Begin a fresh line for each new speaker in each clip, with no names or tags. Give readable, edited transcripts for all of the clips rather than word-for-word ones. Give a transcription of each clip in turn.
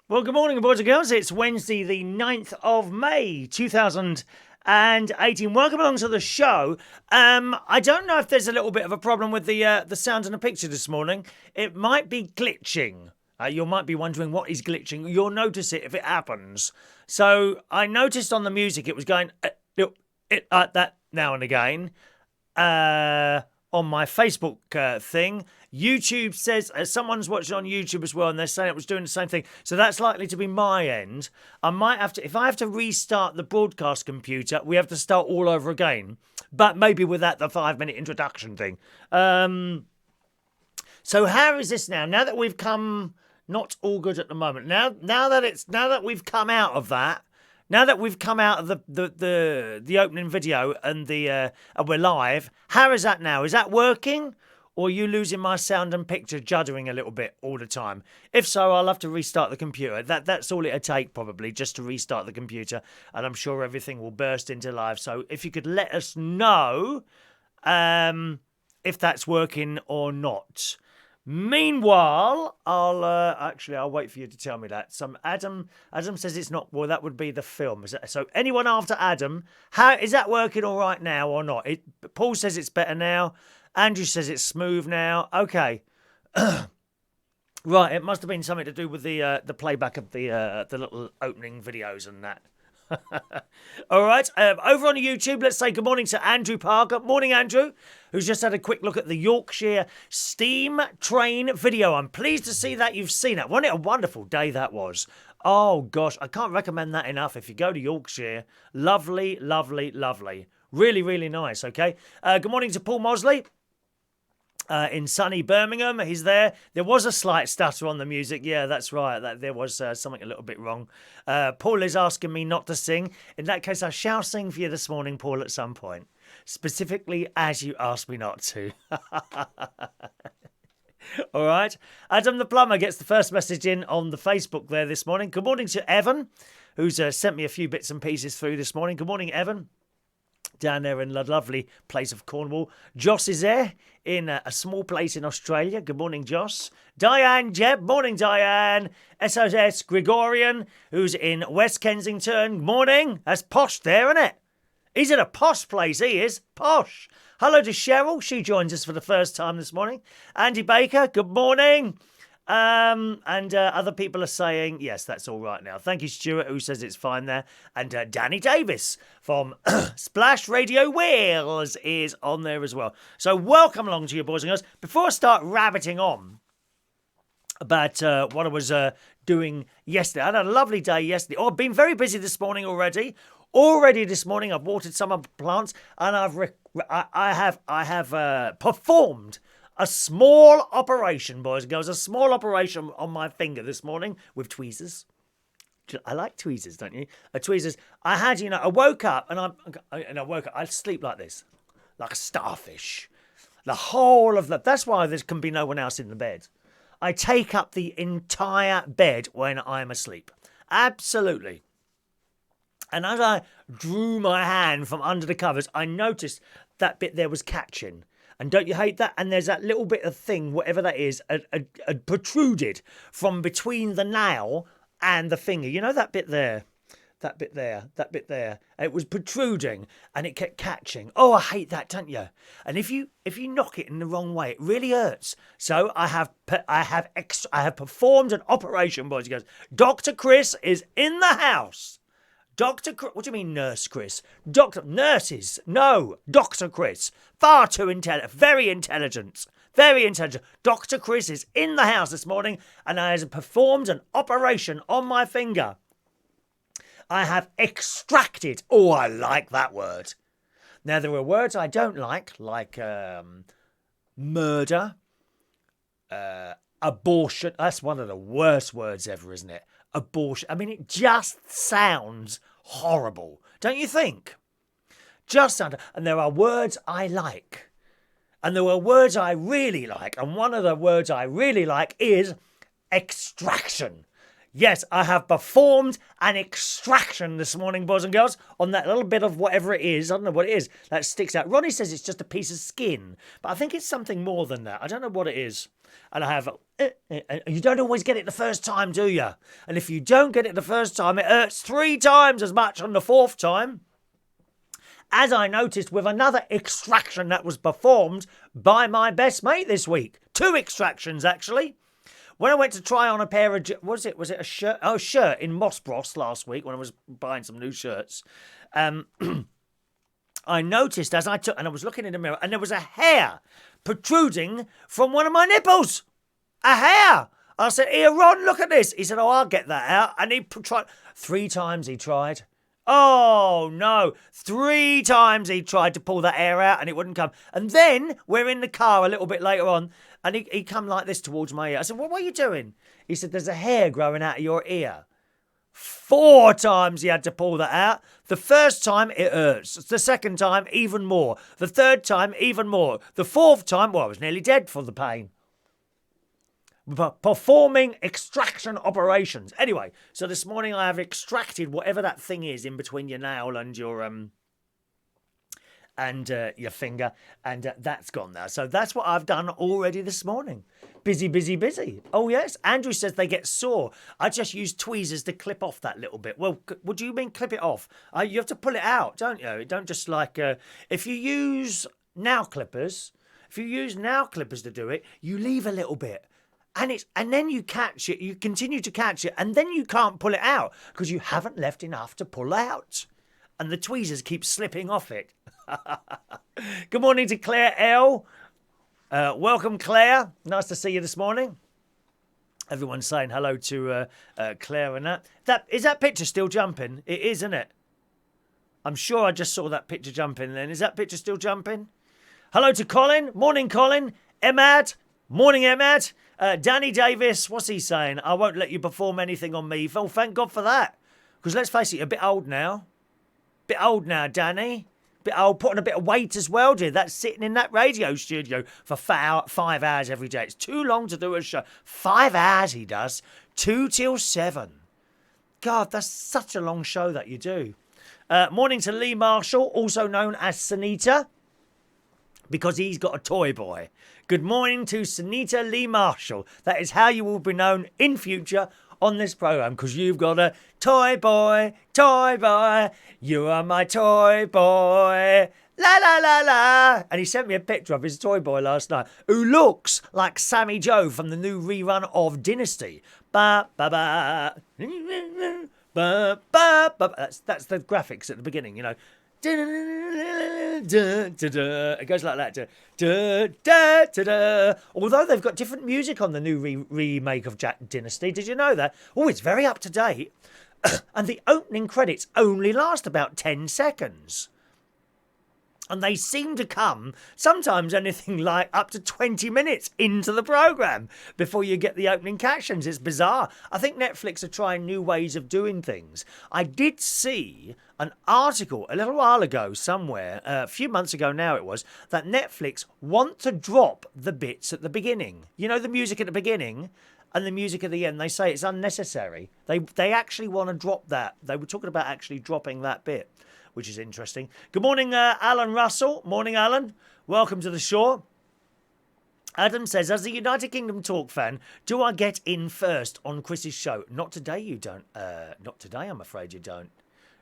Well, good morning, boys and girls. It's Wednesday, the 9th of May, 2018. Welcome along to the show. I don't know if there's a little bit of a problem with the sound and the picture this morning. It might be glitching. You might be wondering what is glitching. You'll notice it if it happens. So I noticed on the music it was going that now and again. On my Facebook thing. YouTube says someone's watching on YouTube as well, and they're saying it was doing the same thing. So that's likely to be my end. I might have to, if I have to restart the broadcast computer, we have to start all over again. But maybe without the 5-minute introduction thing. So how is this now? Now that we've come, not all good at the moment. Now that we've come out of that. Now that we've come out of the opening video and we're live, how is that now? Is that working? Or are you losing my sound and picture juddering a little bit all the time? If so, I'll have to restart the computer. That's all it'll take probably, just to restart the computer. And I'm sure everything will burst into life. So if you could let us know if that's working or not. Meanwhile, I'll wait for you to tell me that. Adam says it's not. Well, that would be the film. So anyone after Adam, how is that working all right now or not? Paul says it's better now. Andrew says it's smooth now. Okay, right. It must have been something to do with the playback of the little opening videos and that. All right, over on YouTube, let's say good morning to Andrew Parker. Morning, Andrew, who's just had a quick look at the Yorkshire steam train video. I'm pleased to see that you've seen it. Wasn't it a wonderful day that was? Oh, gosh, I can't recommend that enough. If you go to Yorkshire, lovely, lovely, lovely. Really, really nice, okay? Good morning to Paul Mosley. In sunny Birmingham, he's there. There was a slight stutter on the music. Yeah, that's right. There was something a little bit wrong. Paul is asking me not to sing. In that case, I shall sing for you this morning, Paul, at some point. Specifically as you asked me not to. All right. Adam the Plumber gets the first message in on the Facebook there this morning. Good morning to Evan, who's sent me a few bits and pieces through this morning. Good morning, Evan. Down there in the lovely place of Cornwall. Joss is there in a small place in Australia. Good morning, Joss. Diane Jeb. Morning, Diane. SOS Gregorian, who's in West Kensington. Morning. That's posh there, isn't it? He's in a posh place, he is. Posh. Hello to Cheryl. She joins us for the first time this morning. Andy Baker. Good morning. And other people are saying, yes, that's all right now. Thank you, Stuart, who says it's fine there. And Danny Davis from Splash Radio Wales is on there as well. So welcome along to you, boys and girls. Before I start rabbiting on about what I was doing yesterday, I had a lovely day yesterday. Oh, I've been very busy this morning already. Already this morning, I've watered some of the plants, and I have performed a small operation, boys and girls. A small operation on my finger this morning with tweezers. I like tweezers, don't you? Tweezers. I had, I woke up I sleep like this, like a starfish. The whole of that's why there can be no one else in the bed. I take up the entire bed when I'm asleep. Absolutely. And as I drew my hand from under the covers, I noticed that bit there was catching. And don't you hate that? And there's that little bit of thing, whatever that is, protruded from between the nail and the finger. You know that bit there? That bit there. That bit there. It was protruding and it kept catching. Oh, I hate that, don't you? And if you knock it in the wrong way, it really hurts. So I have performed an operation, boys and girls. Dr. Chris is in the house. Dr. Chris, what do you mean, Nurse Chris? Nurses, no, Dr. Chris. Far too intelligent, very intelligent. Dr. Chris is in the house this morning and I have performed an operation on my finger. I have extracted, oh, I like that word. Now, there are words I don't like murder, abortion. That's one of the worst words ever, isn't it? Abortion. I mean, it just sounds horrible, don't you think? And there are words I like. And there are words I really like. And one of the words I really like is extraction. Yes, I have performed an extraction this morning, boys and girls, on that little bit of whatever it is. I don't know what it is that sticks out. Ronnie says it's just a piece of skin, but I think it's something more than that. I don't know what it is. and I have, you don't always get it the first time, do you? And if you don't get it the first time, it hurts 3 times as much on the 4th time. As I noticed with another extraction that was performed by my best mate this week. 2 extractions, actually. When I went to try on a pair of... Was it a shirt? Oh, a shirt in Moss Bros last week when I was buying some new shirts. I noticed as I took... And I was looking in the mirror and there was a hair protruding from one of my nipples. A hair. I said, here, Ron, look at this. He said, oh, I'll get that out. And he tried... 3 times he tried. Oh, no. 3 times he tried to pull that hair out and it wouldn't come. And then we're in the car a little bit later on and he come like this towards my ear. I said, what are you doing? He said, there's a hair growing out of your ear. 4 times he had to pull that out. The first time, it hurts. The second time, even more. The third time, even more. The 4th time, well, I was nearly dead for the pain. Performing extraction operations. Anyway, so this morning I have extracted whatever that thing is in between your nail and your finger, and that's gone now. So that's what I've done already this morning. Busy, busy, busy. Oh yes, Andrew says they get sore. I just use tweezers to clip off that little bit. Well, what do you mean clip it off? You have to pull it out, don't you? You don't just like if you use nail clippers. If you use nail clippers to do it, you leave a little bit. And then you catch it, you continue to catch it, and then you can't pull it out because you haven't left enough to pull out. And the tweezers keep slipping off it. Good morning to Claire L. Welcome, Claire. Nice to see you this morning. Everyone's saying hello to Claire and that. Is that picture still jumping? It is, isn't it? I'm sure I just saw that picture jumping then. Is that picture still jumping? Hello to Colin. Morning, Colin. Emad. Morning, Emad. Danny Davies, what's he saying? I won't let you perform anything on me. Well, thank God for that. Because let's face it, you're a bit old now. Bit old now, Danny. Bit old, putting a bit of weight as well, dear. That's sitting in that radio studio for 5 hours every day. It's too long to do a show. 5 hours he does. 2 till 7. God, that's such a long show that you do. Morning to Lee Marshall, also known as Sinitta, because he's got a toy boy. Good morning to Sinitta Lee Marshall. That is how you will be known in future on this programme, because you've got a toy boy, toy boy. You are my toy boy. La la la la. And he sent me a picture of his toy boy last night, who looks like Sammy Joe from the new rerun of Dynasty. Ba ba ba. Ba ba ba. That's the graphics at the beginning, you know. It goes like that. Although they've got different music on the new remake of Dynasty. Did you know that? Oh, it's very up to date. And the opening credits only last about 10 seconds. And they seem to come sometimes anything like up to 20 minutes into the programme before you get the opening captions. It's bizarre. I think Netflix are trying new ways of doing things. I did see an article a little while ago somewhere, a few months ago now it was, that Netflix want to drop the bits at the beginning. You know, the music at the beginning and the music at the end. They say it's unnecessary. They actually want to drop that. They were talking about actually dropping that bit, which is interesting. Good morning, Alan Russell. Morning, Alan. Welcome to the show. Adam says, as a United Kingdom talk fan, do I get in first on Chris's show? Not today, you don't. Not today, I'm afraid you don't.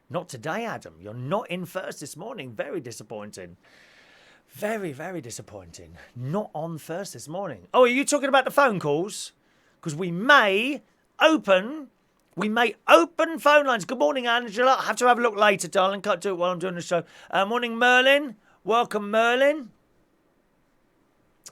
Not today, Adam. You're not in first this morning. Very disappointing. Very, very disappointing. Not on first this morning. Oh, are you talking about the phone calls? Because we may open phone lines. Good morning, Angela. I have to have a look later, darling. Can't do it while I'm doing the show. Morning, Merlin. Welcome, Merlin.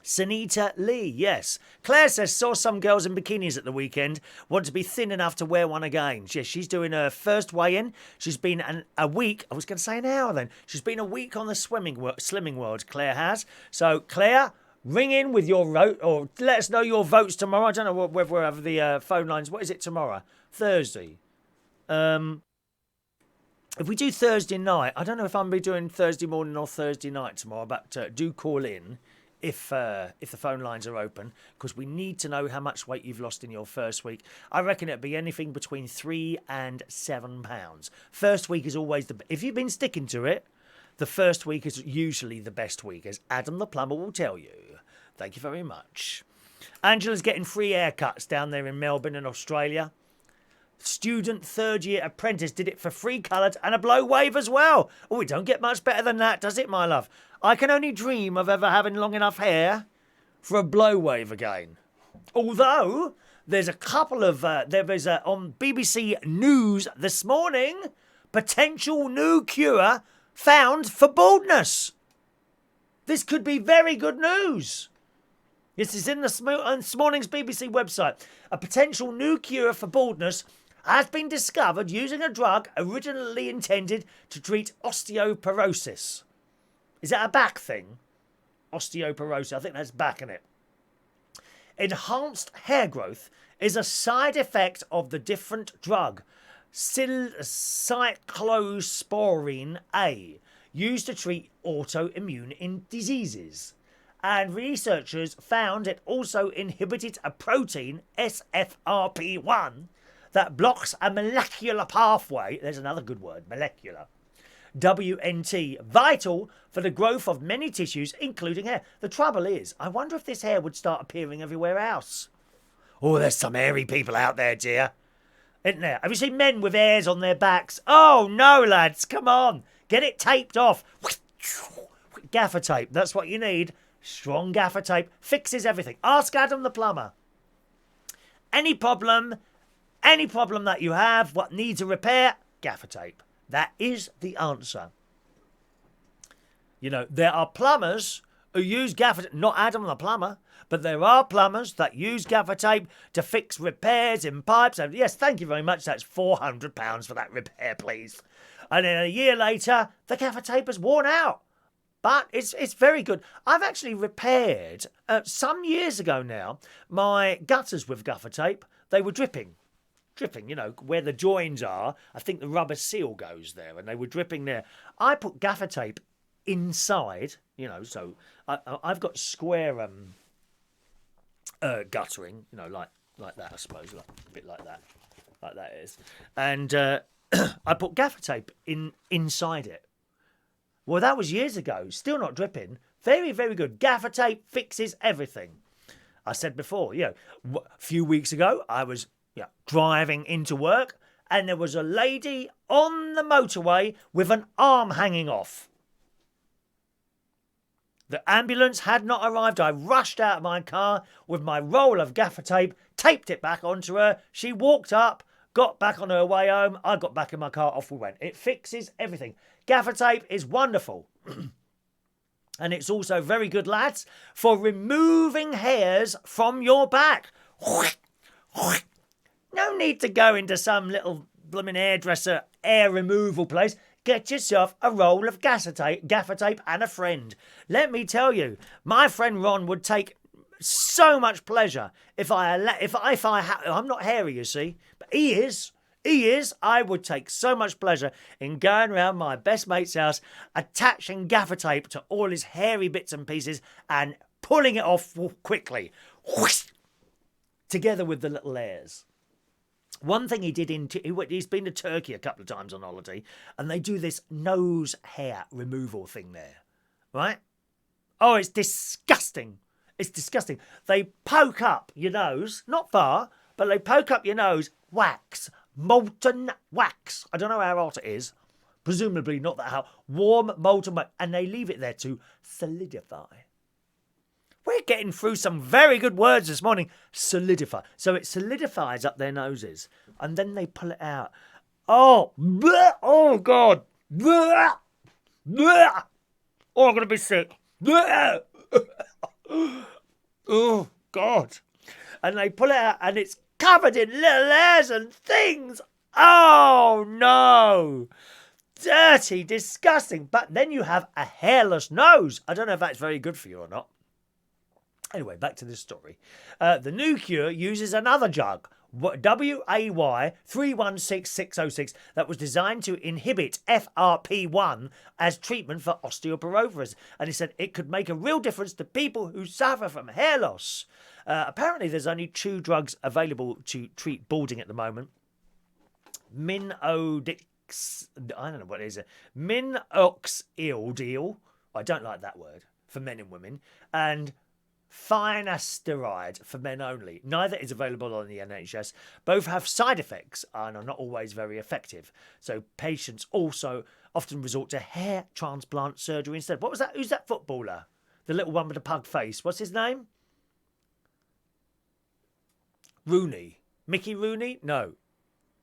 Sinitta Lee, yes. Claire says, saw some girls in bikinis at the weekend. Want to be thin enough to wear one again. Yes, she's doing her first weigh-in. She's been a week. I was going to say an hour then. She's been a week on the slimming world, Claire has. So, Claire, ring in with your vote, or let us know your votes tomorrow. I don't know whether we have the phone lines. What is it tomorrow? Thursday. If we do Thursday night, I don't know if I'm going to be doing Thursday morning or Thursday night tomorrow, but do call in if the phone lines are open, because we need to know how much weight you've lost in your first week. I reckon it'd be anything between 3 and 7 pounds. First week is always if you've been sticking to it, the first week is usually the best week, as Adam the plumber will tell you. Thank you very much. Angela's getting free haircuts down there in Melbourne in Australia. Student third-year apprentice did it for free coloured and a blow wave as well. Oh, it don't get much better than that, does it, my love? I can only dream of ever having long enough hair for a blow wave again. Although, there's a couple of... on BBC News this morning, potential new cure found for baldness. This could be very good news. This is in this morning's BBC website. A potential new cure for baldness has been discovered using a drug originally intended to treat osteoporosis. Is that a back thing? Osteoporosis. I think that's back in it. Enhanced hair growth is a side effect of the different drug cyclosporine A, used to treat autoimmune diseases. And researchers found it also inhibited a protein, SFRP1, that blocks a molecular pathway. There's another good word, molecular. WNT, vital for the growth of many tissues, including hair. The trouble is, I wonder if this hair would start appearing everywhere else. Oh, there's some hairy people out there, dear. Isn't there? Have you seen men with hairs on their backs? Oh, no, lads, come on. Get it taped off. Gaffer tape, that's what you need. Strong gaffer tape fixes everything. Ask Adam the plumber. Any problem that you have, what needs a repair, gaffer tape. That is the answer. You know, there are plumbers who use gaffer tape, not Adam the plumber, but there are plumbers that use gaffer tape to fix repairs in pipes. And yes, thank you very much. That's £400 for that repair, please. And then a year later, the gaffer tape is worn out. But it's very good. I've actually repaired, some years ago now, my gutters with gaffer tape. They were dripping, you know, where the joins are. I think the rubber seal goes there, and they were dripping there. I put gaffer tape inside, you know, so I've got square guttering, you know, like that, I suppose, like, a bit like that is. And I put gaffer tape inside it. Well, that was years ago. Still not dripping. Very, very good. Gaffer tape fixes everything. I said before, you know, a few weeks ago, I was driving into work and there was a lady on the motorway with an arm hanging off. The ambulance had not arrived. I rushed out of my car with my roll of gaffer tape, taped it back onto her. She walked up, got back on her way home. I got back in my car, off we went. It fixes everything. Gaffer tape is wonderful. And it's also very good, lads, for removing hairs from your back. No need to go into some little blooming hairdresser hair removal place. Get yourself a roll of gaffer tape and a friend. Let me tell you, my friend Ron would take so much pleasure if I'm not hairy, you see, but he is. I would take so much pleasure in going around my best mate's house, attaching gaffer tape to all his hairy bits and pieces and pulling it off quickly. Whoosh, together with the little hairs. One thing he did, he's been to Turkey a couple of times on holiday, and they do this nose hair removal thing there, right? Oh, it's disgusting. It's disgusting. They poke up your nose, not far, but they poke up your nose, wax, molten wax. I don't know how hot it is. Presumably not that hot. Warm, molten wax. And they leave it there to solidify. We're getting through some very good words this morning. Solidify. So it solidifies up their noses. And then they pull it out. Oh, bleh, oh God. Bleh, bleh. Oh, I'm going to be sick. Bleh. Oh, God. And they pull it out and it's covered in little hairs and things. Oh, no. Dirty, disgusting. But then you have a hairless nose. I don't know if that's very good for you or not. Anyway, back to this story. The new cure uses another drug, WAY 316606, that was designed to inhibit FRP1 as treatment for osteoporosis. And he said it could make a real difference to people who suffer from hair loss. Apparently, there's only 2 drugs available to treat balding at the moment. Minoxidil. I don't know what it is. Minoxidil. I don't like that word for men and women. And finasteride for men only. Neither is available on the NHS. Both have side effects and are not always very effective. So patients also often resort to hair transplant surgery instead. What was that? Who's that footballer? The little one with the pug face. What's his name? Rooney. Mickey Rooney? No.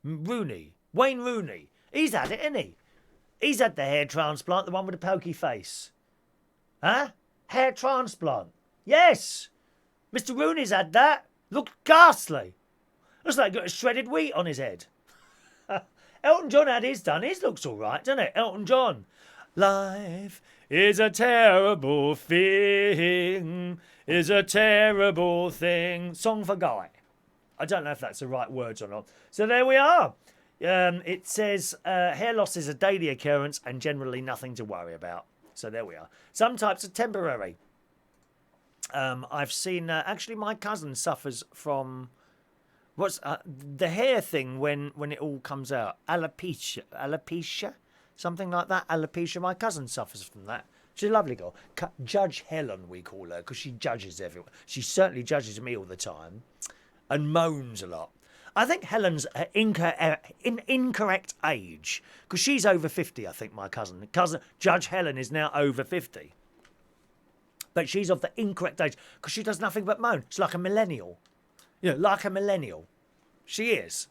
Rooney. Wayne Rooney. He's had it, isn't he? He's had the hair transplant, the one with the pokey face. Huh? Hair transplant. Yes. Mr. Rooney's had that. Looked ghastly. Looks like he got a shredded wheat on his head. Elton John had his done. His looks all right, doesn't it? Elton John. Life is a terrible thing. Is a terrible thing. Song for Guy. I don't know if that's the right words or not. So there we are. It says hair loss is a daily occurrence and generally nothing to worry about. So there we are. Some types are temporary. I've seen, actually my cousin suffers from, what's the hair thing when it all comes out? Alopecia? Something like that? Alopecia. My cousin suffers from that. She's a lovely girl. Judge Helen, we call her, because she judges everyone. She certainly judges me all the time and moans a lot. I think Helen's incorrect age, because she's over 50, I think, my cousin. Judge Helen is now over 50. But she's of the incorrect age, because she does nothing but moan. She's like a millennial. You know, like a millennial. She is.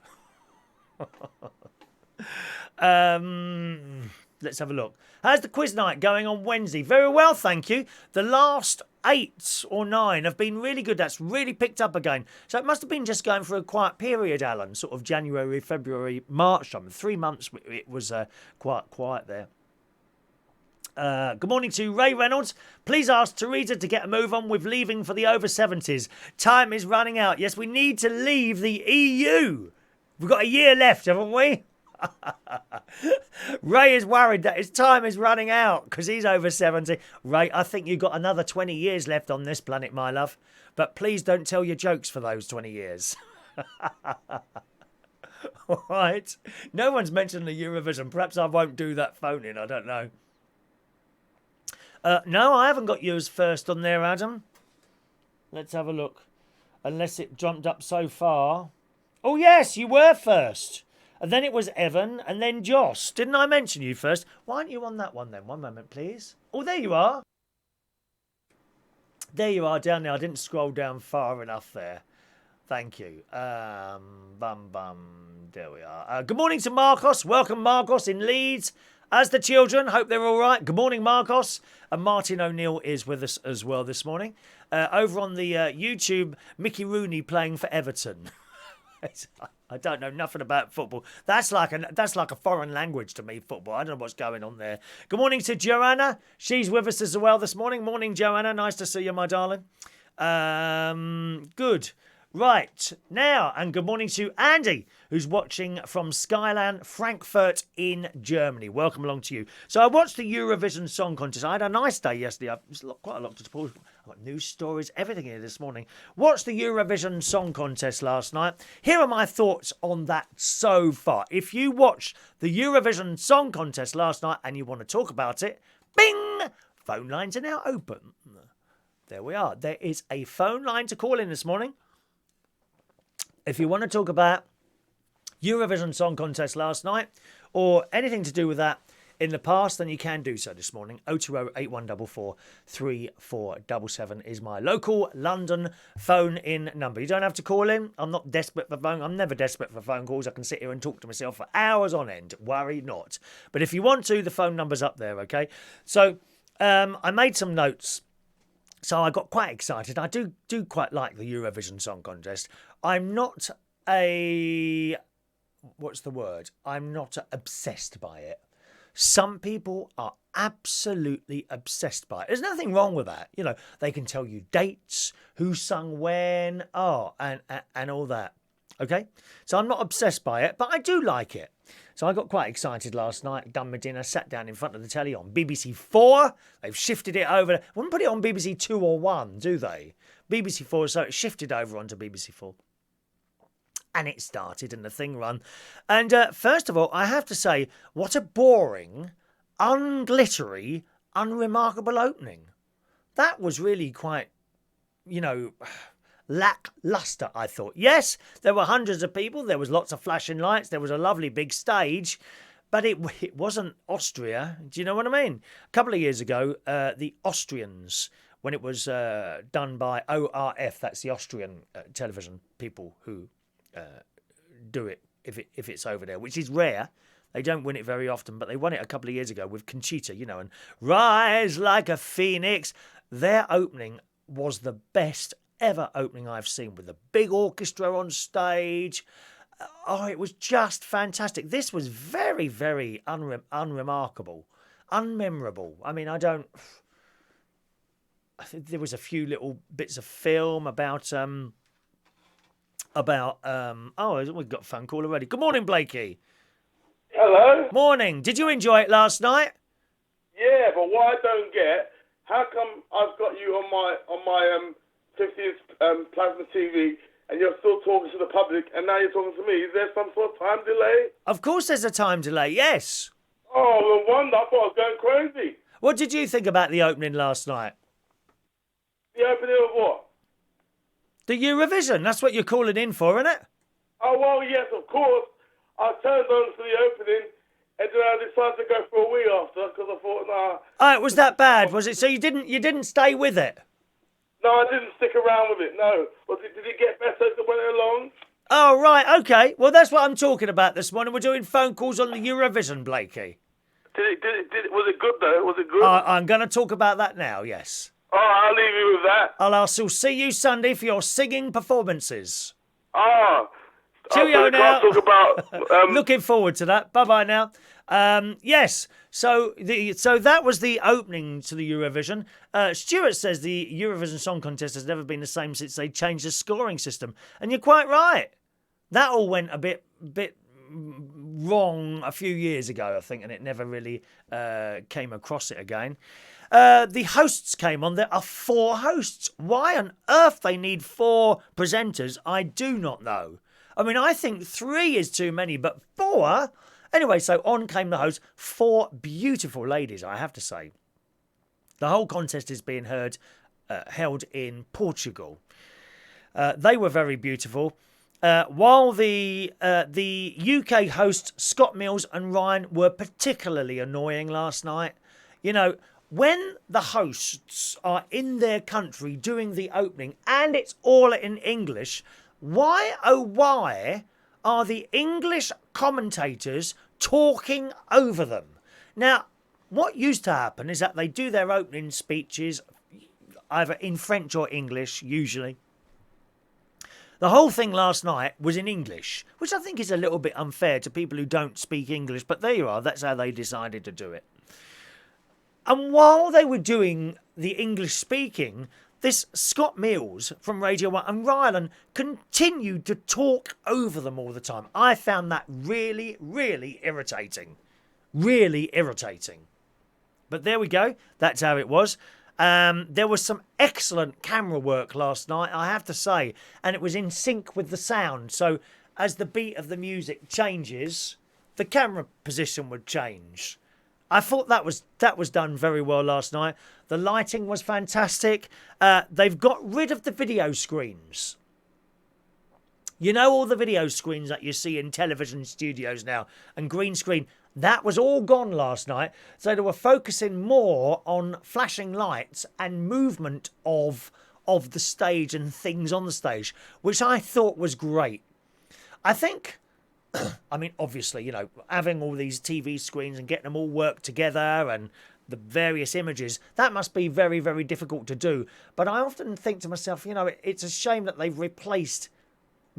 Let's have a look. How's the quiz night going on Wednesday? Very well, thank you. The last 8 or 9 have been really good. That's really picked up again. So it must have been just going for a quiet period, Alan. Sort of January, February, March time. 3 months it was quite quiet there. Good morning to Ray Reynolds. Please ask Teresa to get a move on with leaving for the over 70s. Time is running out. Yes, we need to leave the EU. We've got a year left, haven't we? Ray is worried that his time is running out because he's over 70. Ray, I think you've got another 20 years left on this planet, my love. But please don't tell your jokes for those 20 years. All right. No one's mentioned the Eurovision. Perhaps I won't do that phone in. I don't know. No, I haven't got yours first on there, Adam. Let's have a look. Unless it jumped up so far. Oh, yes, you were first. And then it was Evan, and then Joss. Didn't I mention you first? Why aren't you on that one then? One moment, please. Oh, there you are. There you are, down there. I didn't scroll down far enough there. Thank you. There we are. Good morning to Marcos. Welcome, Marcos, in Leeds. As the children, hope they're all right. Good morning, Marcos. And Martin O'Neill is with us as well this morning. Over on the YouTube, Mickey Rooney playing for Everton. I don't know nothing about football. That's like a foreign language to me, football. I don't know what's going on there. Good morning to Joanna. She's with us as well this morning. Morning, Joanna. Nice to see you, my darling. Good. Right, now, and good morning to Andy, who's watching from Skyland, Frankfurt in Germany. Welcome along to you. So I watched the Eurovision Song Contest. I had a nice day yesterday. Quite a lot to talk. I've got news stories, everything here this morning. Watched the Eurovision Song Contest last night. Here are my thoughts on that so far. If you watched the Eurovision Song Contest last night and you want to talk about it, bing! Phone lines are now open. There we are. There is a phone line to call in this morning. If you want to talk about Eurovision Song Contest last night or anything to do with that in the past, then you can do so this morning. 020-8144-3477 is my local London phone-in number. You don't have to call in. I'm not desperate for phone. I'm never desperate for phone calls. I can sit here and talk to myself for hours on end. Worry not. But if you want to, the phone number's up there, okay? So I made some notes. So I got quite excited. I do quite like the Eurovision Song Contest. I'm not what's the word? I'm not obsessed by it. Some people are absolutely obsessed by it. There's nothing wrong with that. You know, they can tell you dates, who sung when, and all that. Okay? So I'm not obsessed by it, but I do like it. So I got quite excited last night, done my dinner, sat down in front of the telly on BBC 4. They've shifted it over. Wouldn't put it on BBC 2 or 1, do they? BBC 4, so it shifted over onto BBC 4. And it started and the thing run. And first of all, I have to say, what a boring, unglittery, unremarkable opening. That was really quite lackluster, I thought. Yes, there were hundreds of people. There was lots of flashing lights. There was a lovely big stage. But it wasn't Austria. Do you know what I mean? A couple of years ago, the Austrians, when it was done by ORF, that's the Austrian television people who do it if it's over there, which is rare. They don't win it very often, but they won it a couple of years ago with Conchita, and Rise Like a Phoenix. Their opening was the best ever opening I've seen, with a big orchestra on stage. Oh, it was just fantastic. This was very, very unremarkable, unmemorable. I mean, I think there was a few little bits of film about oh, we've got a phone call already. Good morning, Blakey.
Hello.
Morning. Did you enjoy it last night?
Yeah, but what I don't get, how come I've got you on my 50th plasma TV, and you're still talking to the public, and now you're talking to me? Is there some sort of time delay?
Of course there's a time delay, yes.
Oh, no wonder. I thought I was going crazy.
What did you think about the opening last night?
The opening of what?
The Eurovision. That's what you're calling in for, isn't it?
Oh, well, yes, of course. I turned on to the opening, and then I decided to go for a wee after, because I thought, nah.
Oh, it was that bad, was it? So you didn't stay with it?
No, I didn't stick around with it, no. Did it get better as it went along?
Oh, right, okay. Well, that's what I'm talking about this morning. We're doing phone calls on the Eurovision, Blakey.
Was it good, though? Was it good?
I'm going to talk about that now, yes.
Oh, I'll leave you with that.
I'll see you Sunday for your singing performances.
Ah.
Cheerio now.
Talk about,
Looking forward to that. Bye-bye now. Yes, so that was the opening to the Eurovision. Stuart says the Eurovision Song Contest has never been the same since they changed the scoring system. And you're quite right. That all went a bit wrong a few years ago, I think, and it never really came across it again. The hosts came on. There are 4 hosts. Why on earth they need 4 presenters, I do not know. I mean, I think 3 is too many, but 4? Anyway, so on came the hosts. 4 beautiful ladies, I have to say. The whole contest is being held in Portugal. They were very beautiful. While the UK hosts, Scott Mills and Ryan, were particularly annoying last night. When the hosts are in their country doing the opening and it's all in English, why, oh why, are the English commentators talking over them? Now, what used to happen is that they do their opening speeches either in French or English, usually. The whole thing last night was in English, which I think is a little bit unfair to people who don't speak English, but there you are, that's how they decided to do it. And while they were doing the English speaking, this Scott Mills from Radio 1 and Rylan continued to talk over them all the time. I found that really, really irritating. Really irritating. But there we go. That's how it was. There was some excellent camera work last night, I have to say. And it was in sync with the sound. So as the beat of the music changes, the camera position would change. I thought that was done very well last night. The lighting was fantastic. They've got rid of the video screens. You know, all the video screens that you see in television studios now and green screen, that was all gone last night. So they were focusing more on flashing lights and movement of the stage and things on the stage, which I thought was great. I think, I mean, obviously, having all these TV screens and getting them all worked together and the various images, that must be very, very difficult to do. But I often think to myself, it's a shame that they've replaced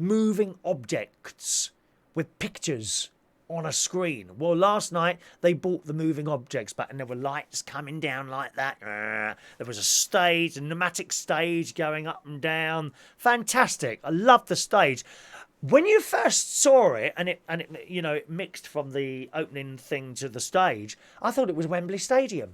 moving objects with pictures on a screen. Well, last night they brought the moving objects back and there were lights coming down like that. There was a stage, a pneumatic stage going up and down. Fantastic. I loved the stage. When you first saw it, and it mixed from the opening thing to the stage, I thought it was Wembley Stadium.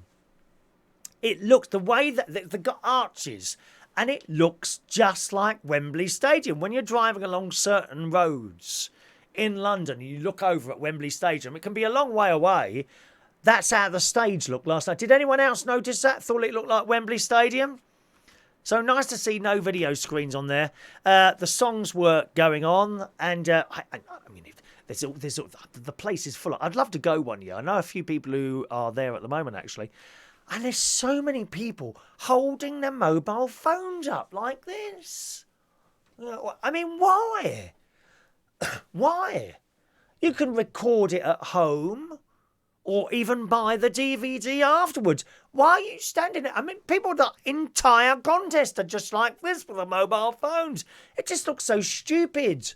It looked, the way that they've got arches, and it looks just like Wembley Stadium. When you're driving along certain roads in London, you look over at Wembley Stadium, it can be a long way away. That's how the stage looked last night. Did anyone else notice that? Thought it looked like Wembley Stadium? So nice to see no video screens on there. The songs were going on, and I mean, the place is full. I'd love to go one year. I know a few people who are there at the moment, actually. And there's so many people holding their mobile phones up like this. I mean, why? Why? You can record it at home or even buy the DVD afterwards. Why are you standing there? I mean, people, the entire contest are just like this with the mobile phones. It just looks so stupid.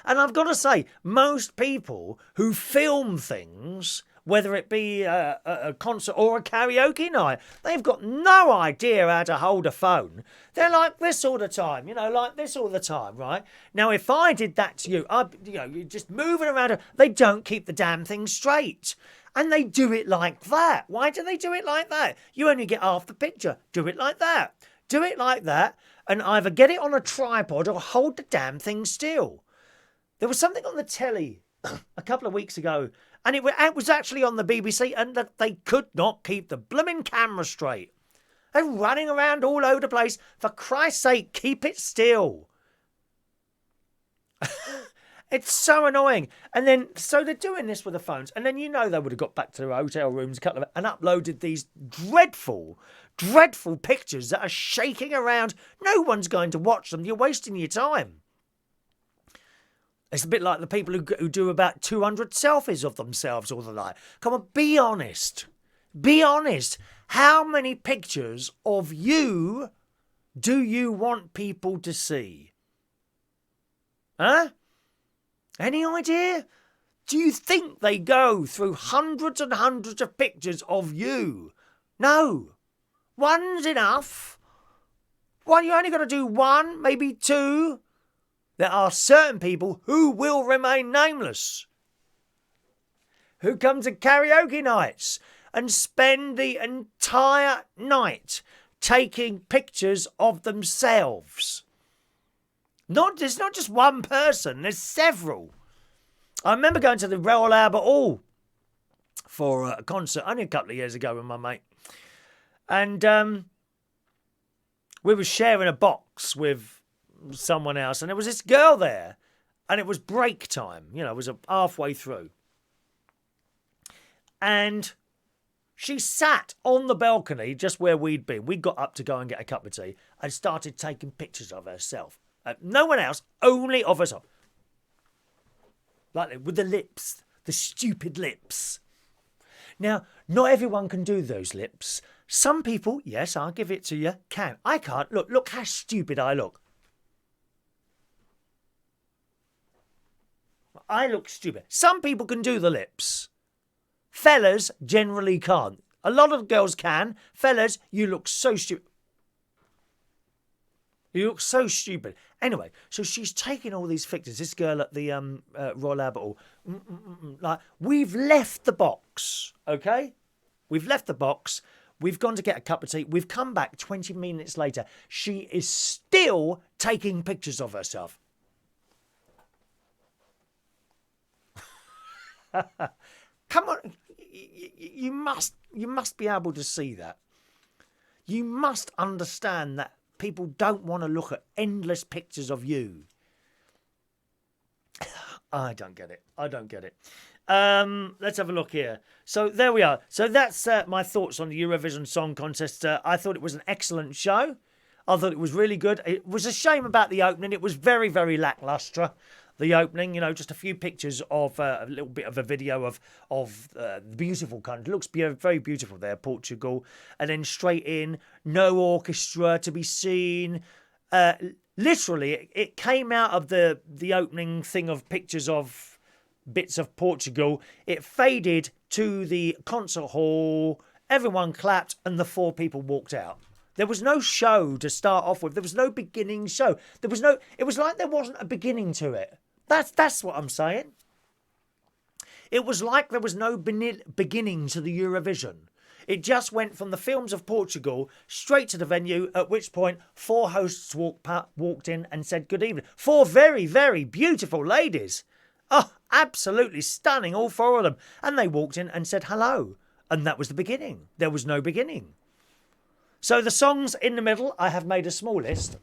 And I've got to say, most people who film things, whether it be a concert or a karaoke night, they've got no idea how to hold a phone. They're like this all the time, like this all the time, right? Now, if I did that to you, you're just moving around, they don't keep the damn thing straight. And they do it like that. Why do they do it like that? You only get half the picture. Do it like that. Do it like that, and either get it on a tripod or hold the damn thing still. There was something on the telly a couple of weeks ago, and it was actually on the BBC, and that they could not keep the blooming camera straight. They're running around all over the place. For Christ's sake, keep it still. It's so annoying. And then, so they're doing this with the phones, and then they would have got back to their hotel rooms and uploaded these dreadful pictures that are shaking around. No one's going to watch them. You're wasting your time. It's a bit like the people who do about 200 selfies of themselves all the night. Come on, be honest. Be honest. How many pictures of you do you want people to see? Huh? Any idea? Do you think they go through hundreds and hundreds of pictures of you? No. One's enough. One, you only got to do one, maybe two. There are certain people who will remain nameless, who come to karaoke nights and spend the entire night taking pictures of themselves. There's not just one person, there's several. I remember going to the Royal Albert Hall for a concert only a couple of years ago with my mate. And we were sharing a box with someone else, and there was this girl there, and it was break time, it was halfway through, and she sat on the balcony just where we'd been. We got up to go and get a cup of tea and started taking pictures of herself. No one else, only of herself, like that, with the lips, the stupid lips. Now, not everyone can do those lips. Some people, yes, I'll give it to you, can. I can't. Look how stupid I look. I look stupid. Some people can do the lips. Fellas generally can't. A lot of girls can. Fellas, you look so stupid. You look so stupid. Anyway, so she's taking all these pictures. This girl at the Royal Albert Hall. Like, we've left the box, okay? We've left the box. We've gone to get a cup of tea. We've come back 20 minutes later. She is still taking pictures of herself. Come on, you must be able to see that. You must understand that people don't want to look at endless pictures of you. I don't get it. Let's have a look here. So there we are. So that's my thoughts on the Eurovision Song Contest. I thought it was an excellent show. I thought it was really good. It was a shame about the opening. It was very, very lacklustre. The opening, just a few pictures of a little bit of a video of the beautiful country. It looks very beautiful there, Portugal. And then straight in, no orchestra to be seen. Literally, it came out of the opening thing of pictures of bits of Portugal. It faded to the concert hall. Everyone clapped and the four people walked out. There was no show to start off with. There was no beginning show. It was like there wasn't a beginning to it. That's what I'm saying. It was like there was no beginning to the Eurovision. It just went from the films of Portugal straight to the venue, at which point four hosts walked in and said good evening. Four very, very beautiful ladies. Oh, absolutely stunning, all four of them. And they walked in and said hello. And that was the beginning. There was no beginning. So the songs in the middle, I have made a small list.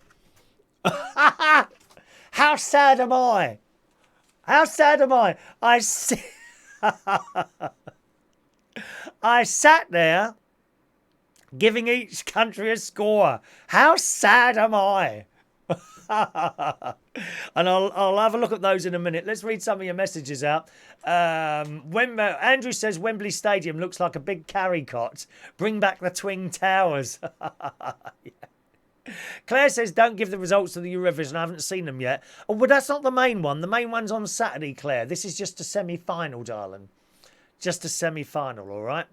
How sad am I? How sad am I? I sat there giving each country a score. How sad am I? And I'll have a look at those in a minute. Let's read some of your messages out. Andrew says Wembley Stadium looks like a big carry cot. Bring back the Twin Towers. Yeah. Claire says don't give the results of the Eurovision. I haven't seen them yet. Oh, but that's not the main one. The main one's on Saturday, Claire. This is just a semi-final, darling. Just a semi-final, all right?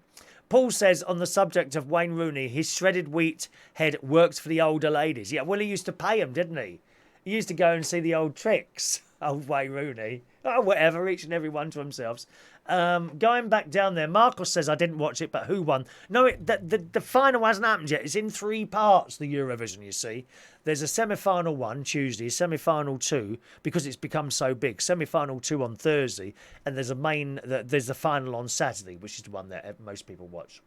Paul says on the subject of Wayne Rooney, his shredded wheat head works for the older ladies. Yeah, well, he used to pay them, didn't he? He used to go and see the old tricks. Old Wayne Rooney. Oh, whatever, each and every one to themselves. Going back down there, Marcos says, I didn't watch it, but who won? No, the final hasn't happened yet. It's in 3 parts, the Eurovision, you see. There's a semi-final 1 Tuesday, semi-final 2, because it's become so big. Semi-final 2 on Thursday, and there's the final on Saturday, which is the one that most people watch.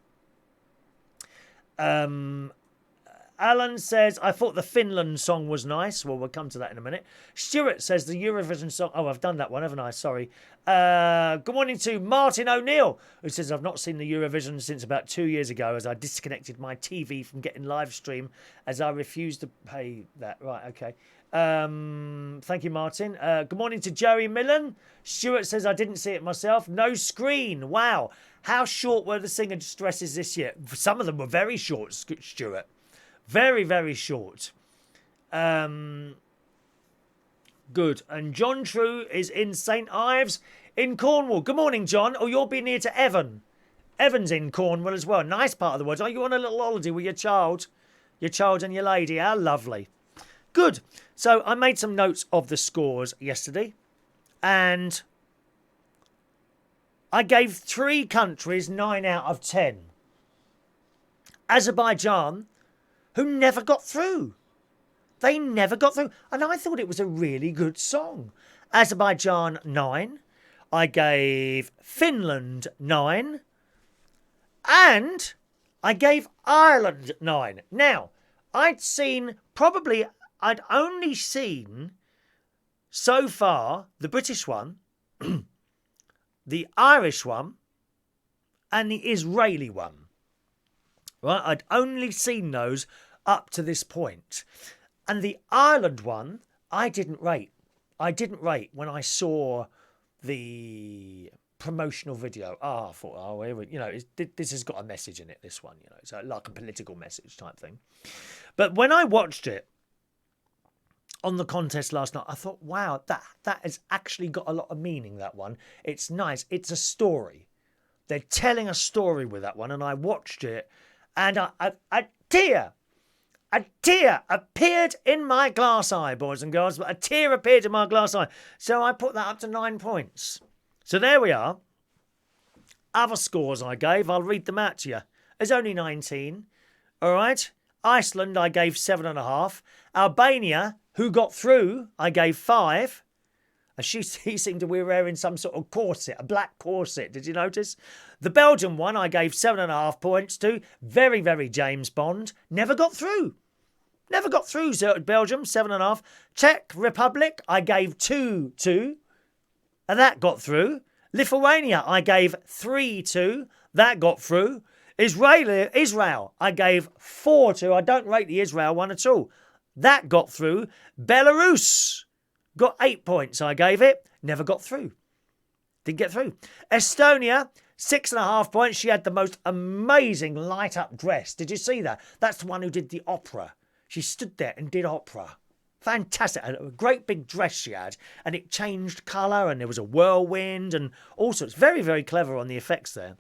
Alan says, I thought the Finland song was nice. Well, we'll come to that in a minute. Stuart says the Eurovision song... Oh, I've done that one, haven't I? Sorry. Good morning to Martin O'Neill, who says, I've not seen the Eurovision since about 2 years ago as I disconnected my TV from getting live stream as I refused to pay that. Right, okay. Thank you, Martin. Good morning to Joey Millen. Stuart says, I didn't see it myself. No screen. Wow. How short were the singer dresses this year? Some of them were very short, Stuart. Very, very short. Good. And Jon Trew is in St Ives in Cornwall. Good morning, John. Oh, you'll be near to Evan. Evan's in Cornwall as well. Nice part of the world. Are you on a little holiday with your child? Your child and your lady. How lovely. Good. So I made some notes of the scores yesterday. And I gave 3 countries 9 out of 10. Azerbaijan, who never got through. They never got through. And I thought it was a really good song. Azerbaijan, 9. I gave Finland 9. And I gave Ireland 9. Now, I'd only seen so far the British one, the Irish one, and the Israeli one. Right? I'd only seen those up to this point. And the Ireland one, I didn't rate. I didn't rate when I saw the promotional video. I thought, this has got a message in it, this one, so like a political message type thing. But when I watched it on the contest last night, I thought, wow, that has actually got a lot of meaning, that one. It's nice. It's a story. They're telling a story with that one, and I watched it, and a tear appeared in my glass eye, boys and girls. A tear appeared in my glass eye. So I put that up to 9 points. So there we are. Other scores I gave, I'll read them out to you. There's only 19. All right. Iceland, I gave 7.5. Albania, who got through, I gave 5. He seemed to be wearing some sort of corset, a black corset. Did you notice? The Belgian one, I gave 7.5 points to. Very, very James Bond. Never got through. Never got through, Belgium, 7.5. Czech Republic, I gave 2 to. And that got through. Lithuania, I gave 3 to. That got through. Israel, I gave 4 to. I don't rate the Israel one at all. That got through. Belarus got 8 points. I gave it. Never got through. Didn't get through. Estonia, 6.5 points. She had the most amazing light-up dress. Did you see that? That's the one who did the opera. She stood there and did opera. Fantastic. A great big dress she had. And it changed colour and there was a whirlwind and all sorts. Very, very clever on the effects there.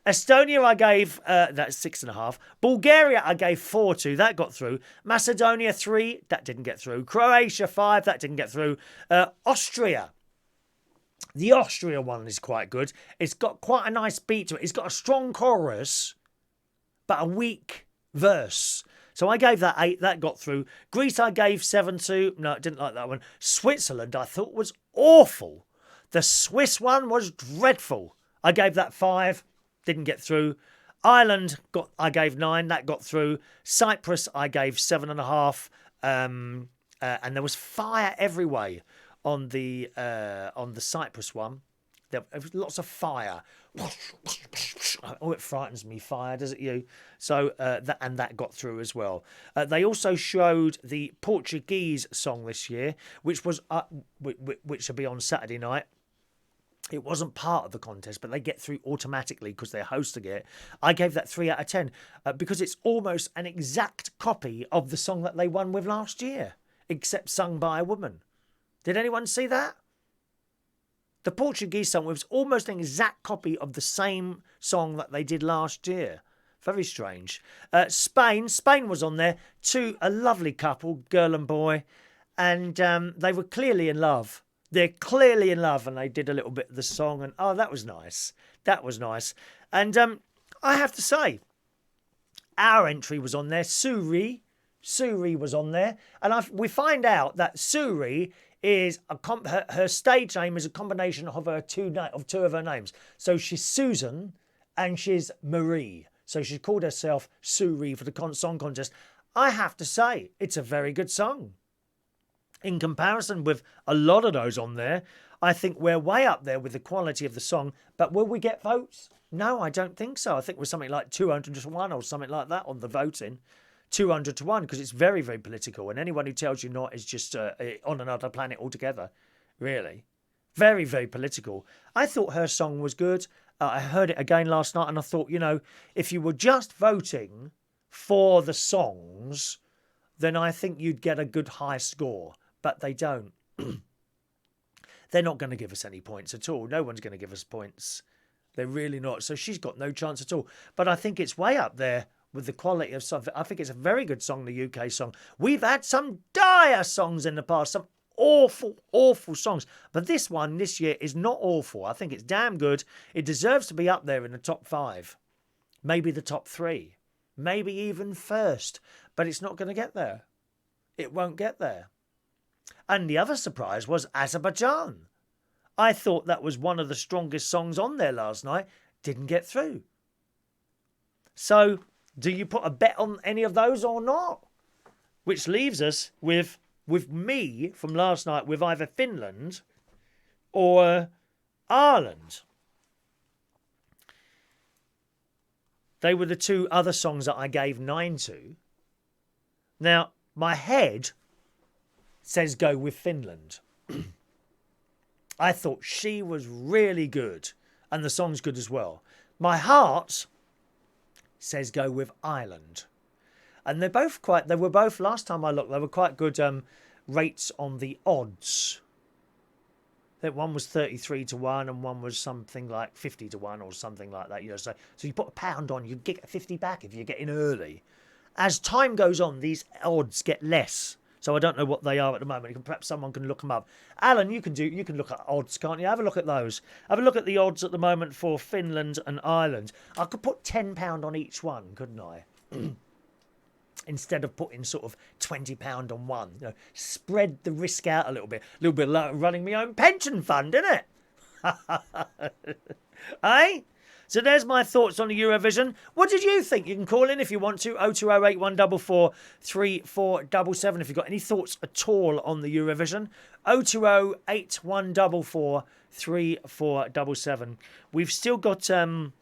Estonia, I gave, that's 6.5. Bulgaria, I gave 4 to. That got through. Macedonia, 3. That didn't get through. Croatia, 5. That didn't get through. Austria. The Austria one is quite good. It's got quite a nice beat to it. It's got a strong chorus, but a weak verse. So I gave that 8. That got through. Greece, I gave 7 to. No, I didn't like that one. Switzerland, I thought was awful. The Swiss one was dreadful. I gave that 5. Didn't get through. Ireland I gave 9. That got through. Cyprus I gave 7.5. And there was fire every way on the Cyprus one. There was lots of fire. Oh, it frightens me, fire, does it you? So that got through as well. They also showed the Portuguese song this year, which will be on Saturday night. It wasn't part of the contest, but they get through automatically because they're hosting it. I gave that 3 out of 10 because it's almost an exact copy of the song that they won with last year, except sung by a woman. Did anyone see that? The Portuguese song was almost an exact copy of the same song that they did last year. Very strange. Spain was on there. A lovely couple, girl and boy, and they were clearly in love. They're clearly in love, and they did a little bit of the song, and oh, that was nice. That was nice. And I have to say, our entry was on there. Suri was on there, and we find out that Suri is her stage name is a combination of two of her names. So she's Susan and she's Marie. So she called herself Suri for the song contest. I have to say, it's a very good song. In comparison with a lot of those on there, I think we're way up there with the quality of the song. But will we get votes? No, I don't think so. I think we're something like 200 to 1 or something like that on the voting. 200 to 1 because it's very, very political. And anyone who tells you not is just on another planet altogether. Really. Very, very political. I thought her song was good. I heard it again last night and I thought, if you were just voting for the songs, then I think you'd get a good high score. But they don't. They're not going to give us any points at all. No one's going to give us points. They're really not. So she's got no chance at all. But I think it's way up there with the quality of stuff. I think it's a very good song, the UK song. We've had some dire songs in the past, some awful, awful songs. But this one this year is not awful. I think it's damn good. It deserves to be up there in the top 5. Maybe the top 3. Maybe even first. But it's not going to get there. It won't get there. And the other surprise was Azerbaijan. I thought that was one of the strongest songs on there last night. Didn't get through. So, do you put a bet on any of those or not? Which leaves us with me from last night with either Finland or Ireland. They were the 2 other songs that I gave 9 to. Now, my head says go with Finland. I thought she was really good and the song's good as well. My heart says go with Ireland. And they were both, last time I looked, they were quite good rates on the odds. I think one was 33 to 1 and one was something like 50 to 1 or something like that. So you put £1 on, you get 50 back if you get in early. As time goes on, these odds get less. So I don't know what they are at the moment. Perhaps someone can look them up. Alan, you can look at odds, can't you? Have a look at those. Have a look at the odds at the moment for Finland and Ireland. I could put £10 on each one, couldn't I? Instead of putting sort of £20 on one. Spread the risk out a little bit. A little bit like running my own pension fund, isn't it? Eh? So there's my thoughts on the Eurovision. What did you think? You can call in if you want to. 02081 144 3477 if you've got any thoughts at all on the Eurovision. 0208144 3477. We've still got the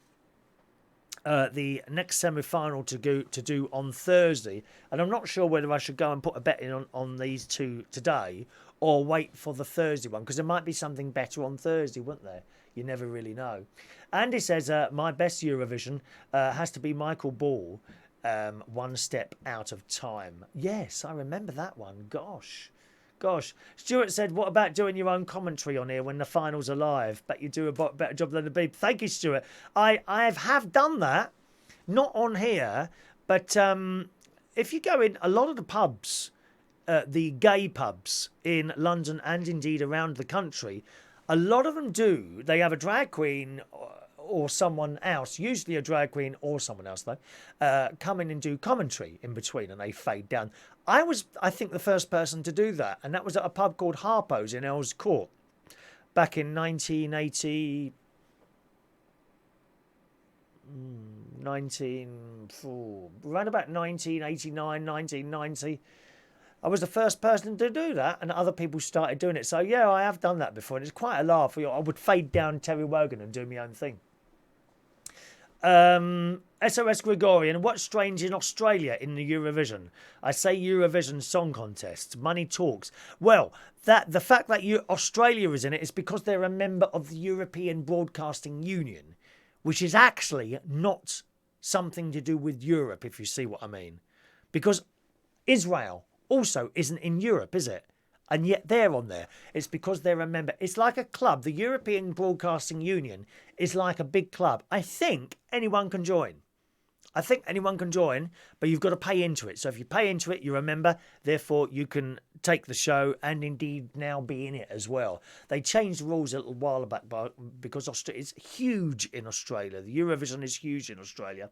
next semi-final to do on Thursday. And I'm not sure whether I should go and put a bet in on these 2 today or wait for the Thursday one, because there might be something better on Thursday, wouldn't there? You never really know. Andy says, my best Eurovision has to be Michael Ball, One Step Out of Time. Yes, I remember that one. Gosh. Stuart said, what about doing your own commentary on here when the finals are live? Bet you do a better job than the Beeb. Thank you, Stuart. I have done that. Not on here, but if you go in a lot of the pubs, the gay pubs in London and indeed around the country, a lot of them do. They have a drag queen or someone else, usually a drag queen or someone else though, come in and do commentary in between and they fade down. I think, the first person to do that, and that was at a pub called Harpo's in Earls Court back in 1980. around about 1989, 1990. I was the first person to do that, and other people started doing it. So, yeah, I have done that before, and it's quite a laugh. I would fade down Terry Wogan and do my own thing. SOS Gregorian, what's strange in Australia in the Eurovision? I say Eurovision Song Contest. Money talks. Well, the fact that Australia is in it is because they're a member of the European Broadcasting Union, which is actually not something to do with Europe, if you see what I mean. Because Israel also isn't in Europe, is it? And yet they're on there. It's because they're a member. It's like a club. The European Broadcasting Union is like a big club. I think anyone can join. But you've got to pay into it. So if you pay into it, you're a member. Therefore, you can take the show and indeed now be in it as well. They changed the rules a little while back because it's huge in Australia. The Eurovision is huge in Australia.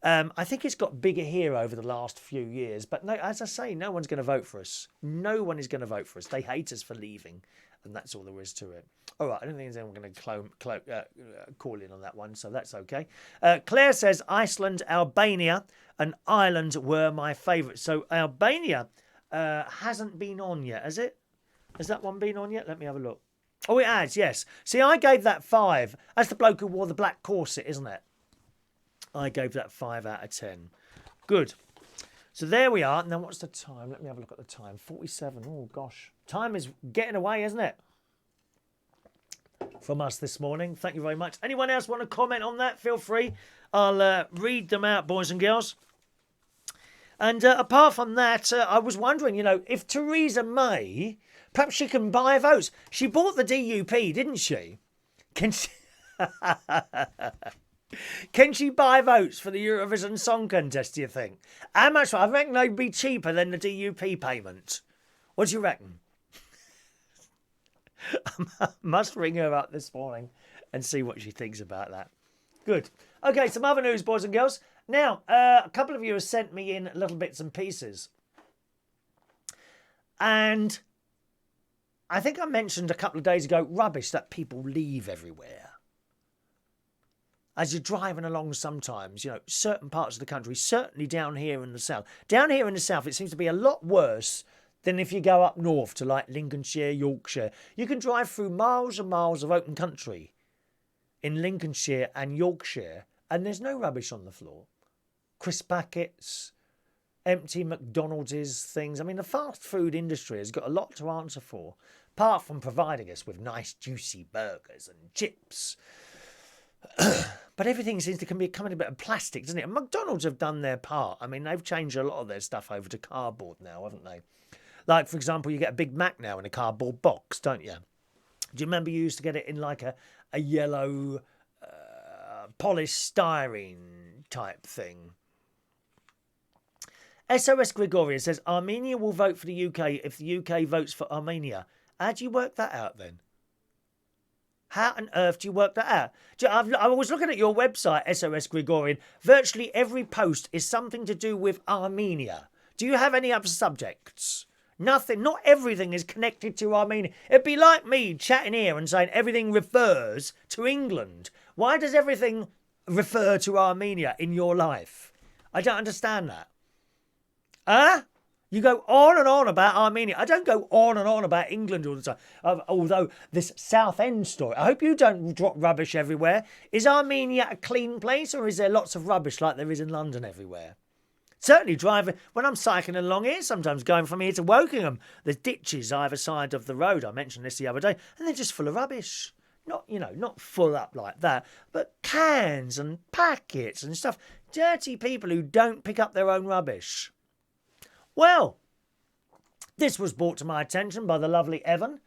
I think it's got bigger here over the last few years. But no, as I say, no one's going to vote for us. No one is going to vote for us. They hate us for leaving. And that's all there is to it. All right, I don't think there's anyone going to call in on that one, so that's okay. Claire says Iceland, Albania and Ireland were my favourites. So Albania hasn't been on yet, has it? Has that one been on yet? Let me have a look. Oh, it has, yes. See, I gave that 5. That's the bloke who wore the black corset, isn't it? I gave that 5 out of 10. Good. So there we are. Now, what's the time? Let me have a look at the time. 47. Oh, gosh. Time is getting away, isn't it? From us this morning. Thank you very much. Anyone else want to comment on that? Feel free. I'll read them out, boys and girls. And apart from that, I was wondering, if Theresa May, perhaps she can buy votes. She bought the DUP, didn't she? Can she... Can she buy votes for the Eurovision Song Contest, do you think? How much? I reckon they'd be cheaper than the DUP payment. What do you reckon? I must ring her up this morning and see what she thinks about that. Good. Okay, some other news, boys and girls. Now, a couple of you have sent me in little bits and pieces. And I think I mentioned a couple of days ago, rubbish that people leave everywhere. As you're driving along sometimes, certain parts of the country, certainly down here in the south. Down here in the south, it seems to be a lot worse than if you go up north to like Lincolnshire, Yorkshire. You can drive through miles and miles of open country in Lincolnshire and Yorkshire, and there's no rubbish on the floor. Crisp packets, empty McDonald's things. I mean, the fast food industry has got a lot to answer for, apart from providing us with nice, juicy burgers and chips. But everything seems to be becoming a bit of plastic, doesn't it? And McDonald's have done their part. I mean, they've changed a lot of their stuff over to cardboard now, haven't they? Like, for example, you get a Big Mac now in a cardboard box, don't you? Do you remember you used to get it in like a yellow polished styrene type thing? SOS Gregoria says, Armenia will vote for the UK if the UK votes for Armenia. How do you work that out then? How on earth do you work that out? I was looking at your website, SOS Gregorian. Virtually every post is something to do with Armenia. Do you have any other subjects? Nothing. Not everything is connected to Armenia. It'd be like me chatting here and saying everything refers to England. Why does everything refer to Armenia in your life? I don't understand that. Huh? You go on and on about Armenia. I don't go on and on about England all the time. Although this Southend story, I hope you don't drop rubbish everywhere. Is Armenia a clean place, or is there lots of rubbish like there is in London everywhere? Certainly driving, when I'm cycling along here, sometimes going from here to Wokingham, there's ditches either side of the road. I mentioned this the other day, and they're just full of rubbish. Not full up like that, but cans and packets and stuff. Dirty people who don't pick up their own rubbish. Well, this was brought to my attention by the lovely Evan.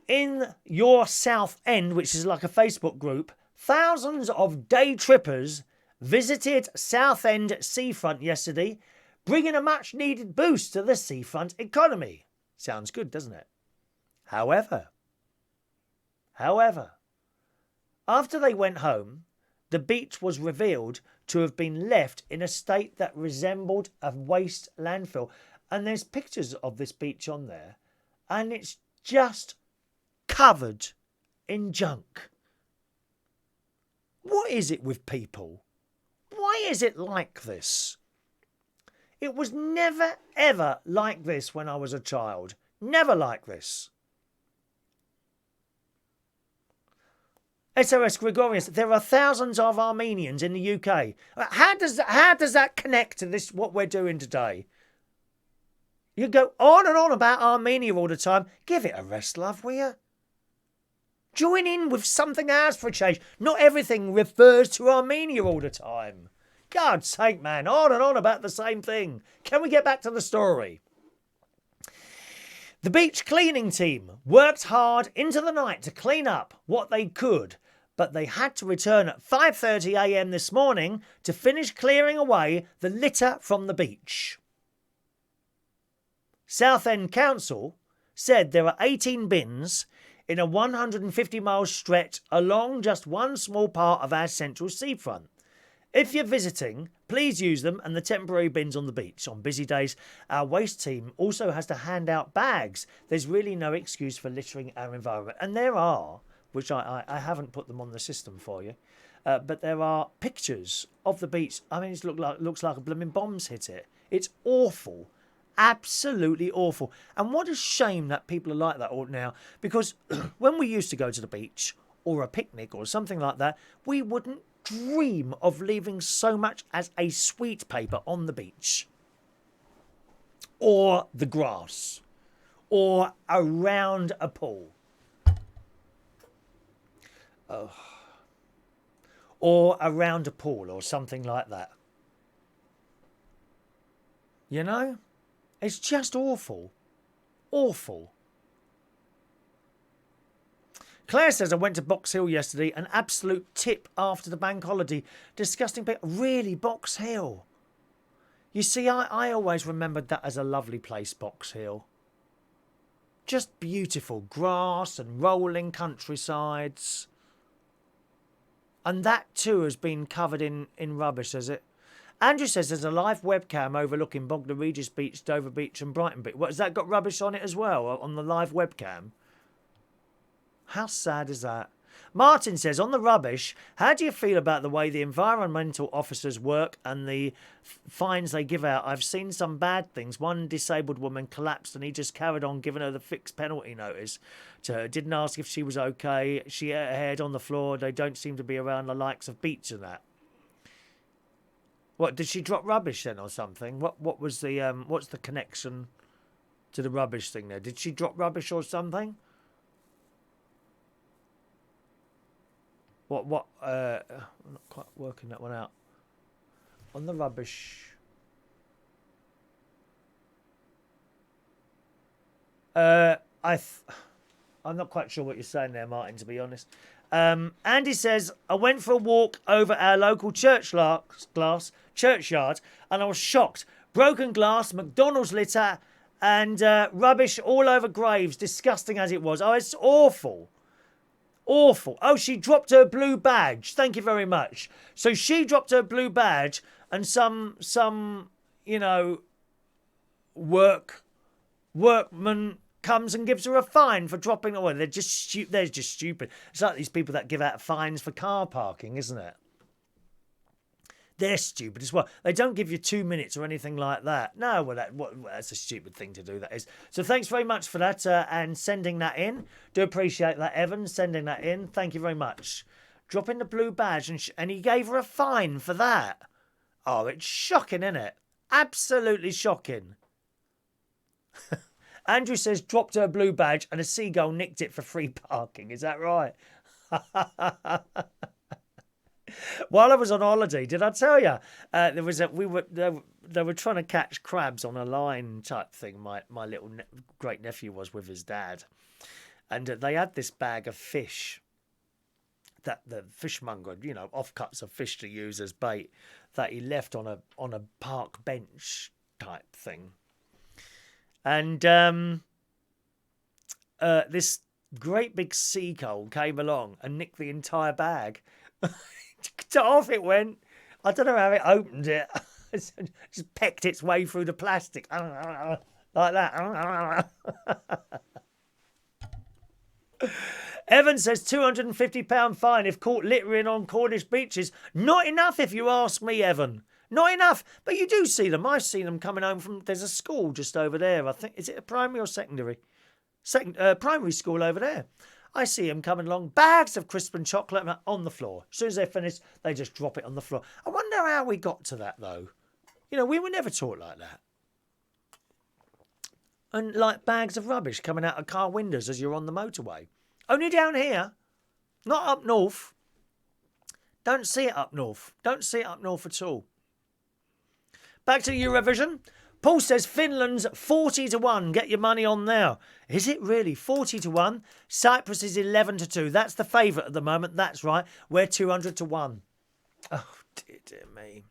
In your South End, which is like a Facebook group, thousands of day trippers visited Southend seafront yesterday, bringing a much-needed boost to the seafront economy. Sounds good, doesn't it? However, after they went home, the beach was revealed to have been left in a state that resembled a waste landfill. And there's pictures of this beach on there, and it's just covered in junk. What is it with people? Why is it like this? It was never, ever like this when I was a child. Never like this. SOS Gregorius, there are thousands of Armenians in the UK. How does that connect to this, what we're doing today? You go on and on about Armenia all the time. Give it a rest, love, will you? Join in with something else for a change. Not everything refers to Armenia all the time. God's sake, man, on and on about the same thing. Can we get back to the story? The beach cleaning team worked hard into the night to clean up what they could, but they had to return at 5:30 a.m. this morning to finish clearing away the litter from the beach. Southend Council said there are 18 bins in a 150-mile stretch along just one small part of our central seafront. If you're visiting, please use them and the temporary bins on the beach. On busy days, our waste team also has to hand out bags. There's really no excuse for littering our environment. And there are, which I haven't put them on the system for you, but there are pictures of the beach. I mean, it looks like a blooming bomb's hit it. It's awful. Absolutely awful. And what a shame that people are like that now. Because when we used to go to the beach or a picnic or something like that, we wouldn't dream of leaving so much as a sweet paper on the beach or the grass or around a pool. Or around a pool or something like that. You know? It's just awful. Awful. Claire says, I went to Box Hill yesterday. An absolute tip after the bank holiday. Disgusting. Really, Box Hill? You see, I always remembered that as a lovely place, Box Hill. Just beautiful grass and rolling countrysides. And that too has been covered in rubbish, has it? Andrew says there's a live webcam overlooking Bognor Regis Beach, Dover Beach and Brighton Beach. What, has that got rubbish on it as well, on the live webcam? How sad is that? Martin says, on the rubbish, how do you feel about the way the environmental officers work and the fines they give out? I've seen some bad things. One disabled woman collapsed and he just carried on giving her the fixed penalty notice to her. Didn't ask if she was okay. She hit her head on the floor. They don't seem to be around the likes of Beach and that. What, did she drop rubbish then or something? What was the what's the connection to the rubbish thing there? Did she drop rubbish or something? I'm not quite working that one out. On the rubbish. I'm not quite sure what you're saying there, Martin, to be honest. Andy says, I went for a walk over our local churchyard and I was shocked. Broken glass, McDonald's litter and rubbish all over graves, disgusting as it was. Oh, it's awful. Awful. Oh, she dropped her blue badge. Thank you very much. So she dropped her blue badge and some you know, workman comes and gives her a fine for dropping. Oh, they're just stupid. It's like these people that give out fines for car parking, isn't it? They're stupid as well. They don't give you 2 minutes or anything like that. No, well, that's a stupid thing to do, that is. So thanks very much for that and sending that in. Do appreciate that, Evan, sending that in. Thank you very much. Dropping the blue badge and he gave her a fine for that. Oh, it's shocking, isn't it? Absolutely shocking. Andrew says dropped her blue badge and a seagull nicked it for free parking. Is that right? While I was on holiday, did I tell you? They were trying to catch crabs on a line type thing. My little great nephew was with his dad, and they had this bag of fish that the fishmonger, you know, offcuts of fish to use as bait that he left on a park bench type thing. And this great big seagull came along and nicked the entire bag. Off it went. I don't know how it opened it. Just pecked its way through the plastic. Like that. Evan says £250 fine if caught littering on Cornish beaches. Not enough if you ask me, Evan. Not enough. But you do see them. I've seen them coming home from... There's a school just over there. I think... Is it a primary or secondary? Primary school over there. I see them coming along. Bags of crisp and chocolate on the floor. As soon as they're finished, they just drop it on the floor. I wonder how we got to that, though. You know, we were never taught like that. And like bags of rubbish coming out of car windows as you're on the motorway. Only down here. Not up north. Don't see it up north. Don't see it up north at all. Back to Eurovision. Paul says Finland's 40-1. Get your money on now. Is it really 40-1? Cyprus is 11-2. That's the favourite at the moment. That's right. We're 200-1. Oh, dear me.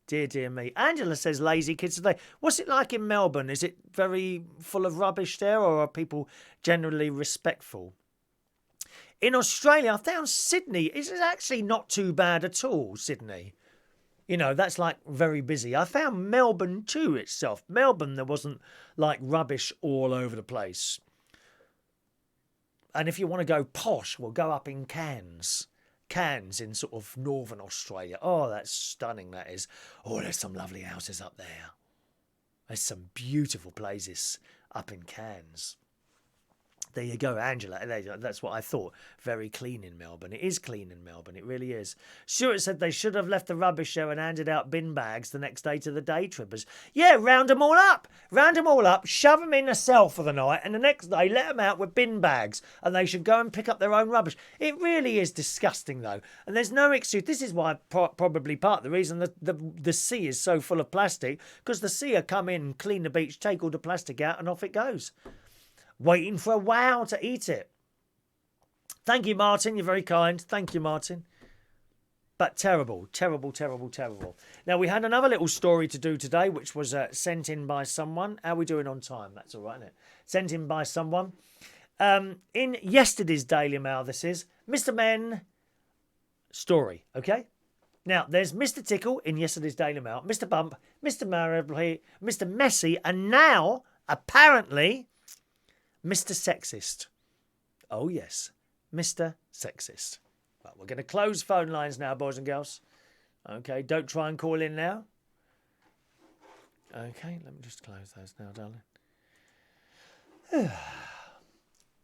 Dear me. Angela says lazy kids today. What's it like in Melbourne? Is it very full of rubbish there, or are people generally respectful? In Australia, I found Sydney is actually not too bad at all, Sydney. You know, that's like very busy. I found Melbourne too itself. Melbourne, there wasn't like rubbish all over the place. And if you want to go posh, we'll go up in Cairns. Cairns in sort of northern Australia. Oh, that's stunning, that is. Oh, there's some lovely houses up there. There's some beautiful places up in Cairns. There you go, Angela. That's what I thought. Very clean in Melbourne. It is clean in Melbourne. It really is. Stuart said they should have left the rubbish there and handed out bin bags the next day to the day trippers. Yeah, round them all up. Round them all up, shove them in a cell for the night, and the next day let them out with bin bags, and they should go and pick up their own rubbish. It really is disgusting, though. And there's no excuse. This is why probably part of the reason that the sea is so full of plastic, because the sea will come in, clean the beach, take all the plastic out, and off it goes. Waiting for a wow to eat it. Thank you, Martin. You're very kind. Thank you, Martin. But terrible, terrible, terrible, terrible. Now, we had another little story to do today, which was sent in by someone. How are we doing on time? That's all right, isn't it? Sent in by someone. In yesterday's Daily Mail, this is Mr. Men story, okay? Now, there's Mr. Tickle in yesterday's Daily Mail, Mr. Bump, Mr. Marably, Mr. Messy, and now, apparently... Mr. Sexist. Oh, yes. Mr. Sexist. Well, we're going to close phone lines now, boys and girls. Okay, don't try and call in now. Okay, let me just close those now, darling.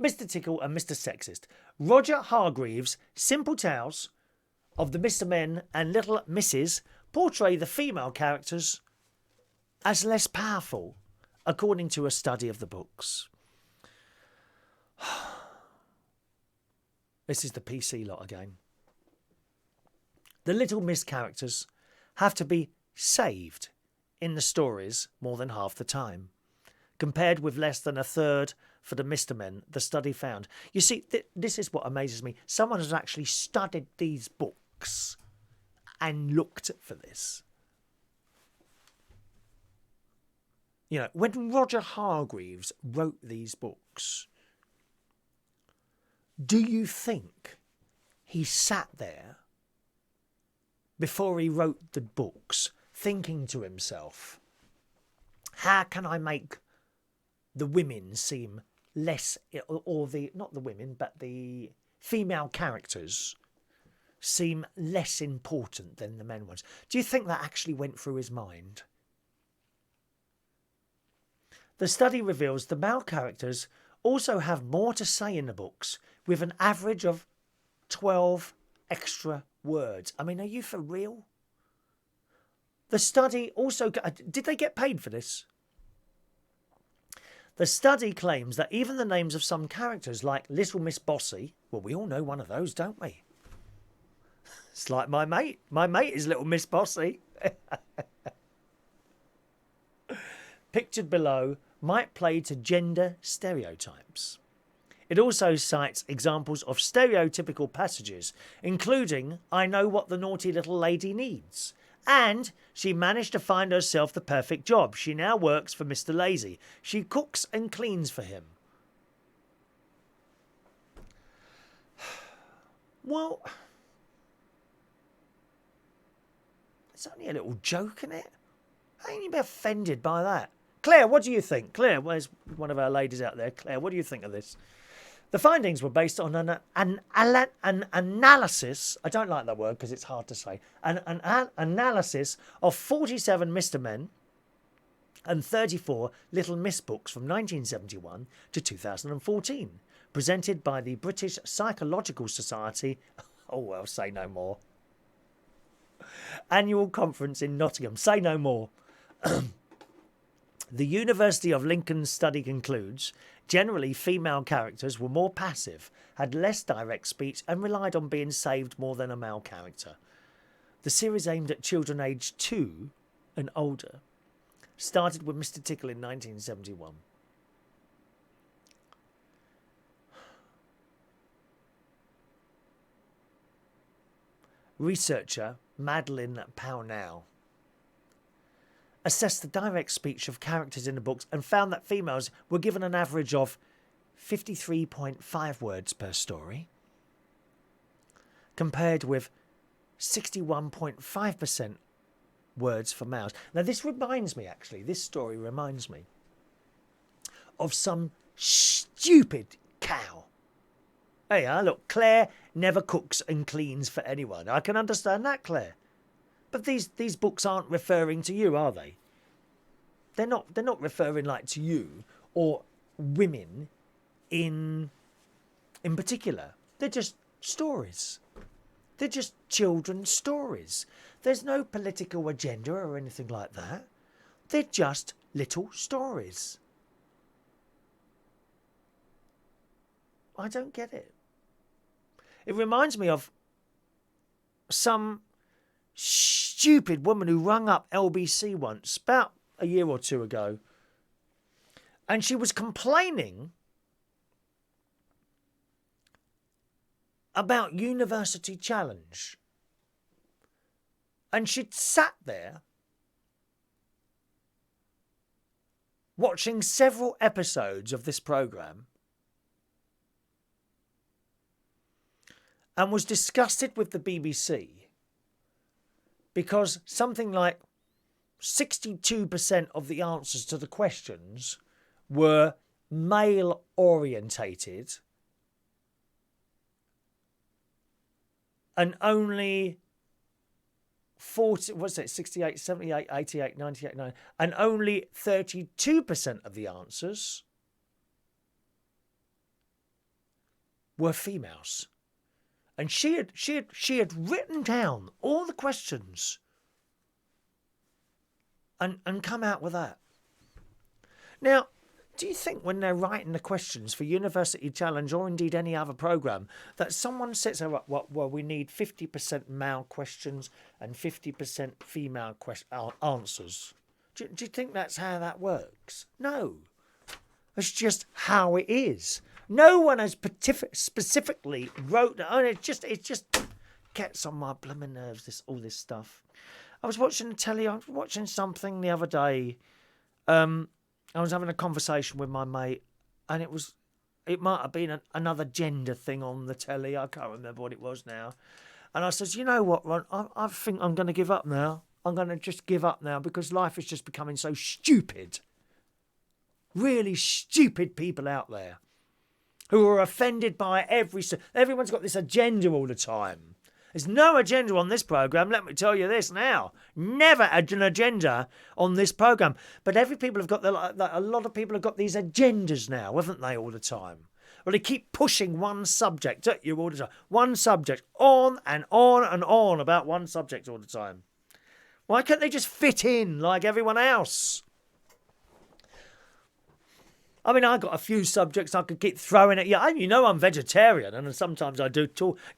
Mr. Tickle and Mr. Sexist. Roger Hargreaves' simple tales of the Mr. Men and Little Misses portray the female characters as less powerful, according to a study of the books. This is the PC lot again. The Little Miss characters have to be saved in the stories more than half the time, compared with less than a third for the Mr. Men, the study found. You see, this is what amazes me. Someone has actually studied these books and looked for this. You know, when Roger Hargreaves wrote these books... Do you think he sat there before he wrote the books thinking to himself, how can I make the women seem less, or the, not the women, but the female characters seem less important than the men ones? Do you think that actually went through his mind? The study reveals the male characters also have more to say in the books, with an average of 12 extra words. I mean, are you for real? The study also... Did they get paid for this? The study claims that even the names of some characters, like Little Miss Bossy... Well, we all know one of those, don't we? It's like my mate. My mate is Little Miss Bossy. Pictured below might play to gender stereotypes. It also cites examples of stereotypical passages, including, I know what the naughty little lady needs. And she managed to find herself the perfect job. She now works for Mr. Lazy. She cooks and cleans for him. Well, it's only a little joke, isn't it? I ain't even offended by that. Claire, what do you think? Claire, where's one of our ladies out there? Claire, what do you think of this? The findings were based on an analysis. I don't like that word because it's hard to say. An analysis of 47 Mr. Men and 34 Little Miss books from 1971 to 2014, presented by the British Psychological Society. Oh, well, say no more. Annual conference in Nottingham. Say no more. The University of Lincoln's study concludes, generally female characters were more passive, had less direct speech and relied on being saved more than a male character. The series aimed at children aged 2 and older started with Mr. Tickle in 1971. Researcher Madeline Pownell assessed the direct speech of characters in the books and found that females were given an average of 53.5 words per story, compared with 61.5% words for males. Now, this story reminds me of some stupid cow. Hey, look, Claire never cooks and cleans for anyone. I can understand that, Claire. But these books aren't referring to you, are they? They're not referring like to you or women in particular. They're just stories. They're just children's stories. There's no political agenda or anything like that. They're just little stories. I don't get it. It reminds me of some stupid woman who rung up LBC once, about a year or two ago, and she was complaining about University Challenge. And she'd sat there watching several episodes of this programme and was disgusted with the BBC because something like 62% of the answers to the questions were male orientated and only 40, what's it, 68, 78, 88, 98, 99, and only 32% of the answers were females. And she had written down all the questions and come out with that. Now, do you think when they're writing the questions for University Challenge or indeed any other programme that someone sets her up, well, we need 50% male questions and 50% female answers? Do you think that's how that works? No. It's just how it is. No one has specifically wrote that. It just gets on my blooming nerves, all this stuff. I was watching the telly. I was watching something the other day. I was having a conversation with my mate, and it might have been another gender thing on the telly. I can't remember what it was now. And I said, you know what, Ron? I think I'm going to give up now. I'm going to just give up now because life is just becoming so stupid. Really stupid people out there who are offended by everyone's got this agenda all the time. There's no agenda on this programme, let me tell you this now. Never an agenda on this programme. But a lot of people have got these agendas now, haven't they, all the time? Well, they keep pushing one subject at you all the time. One subject, on and on and on about one subject all the time. Why can't they just fit in like everyone else? I mean, I've got a few subjects I could keep throwing at you. You know I'm vegetarian, and sometimes I do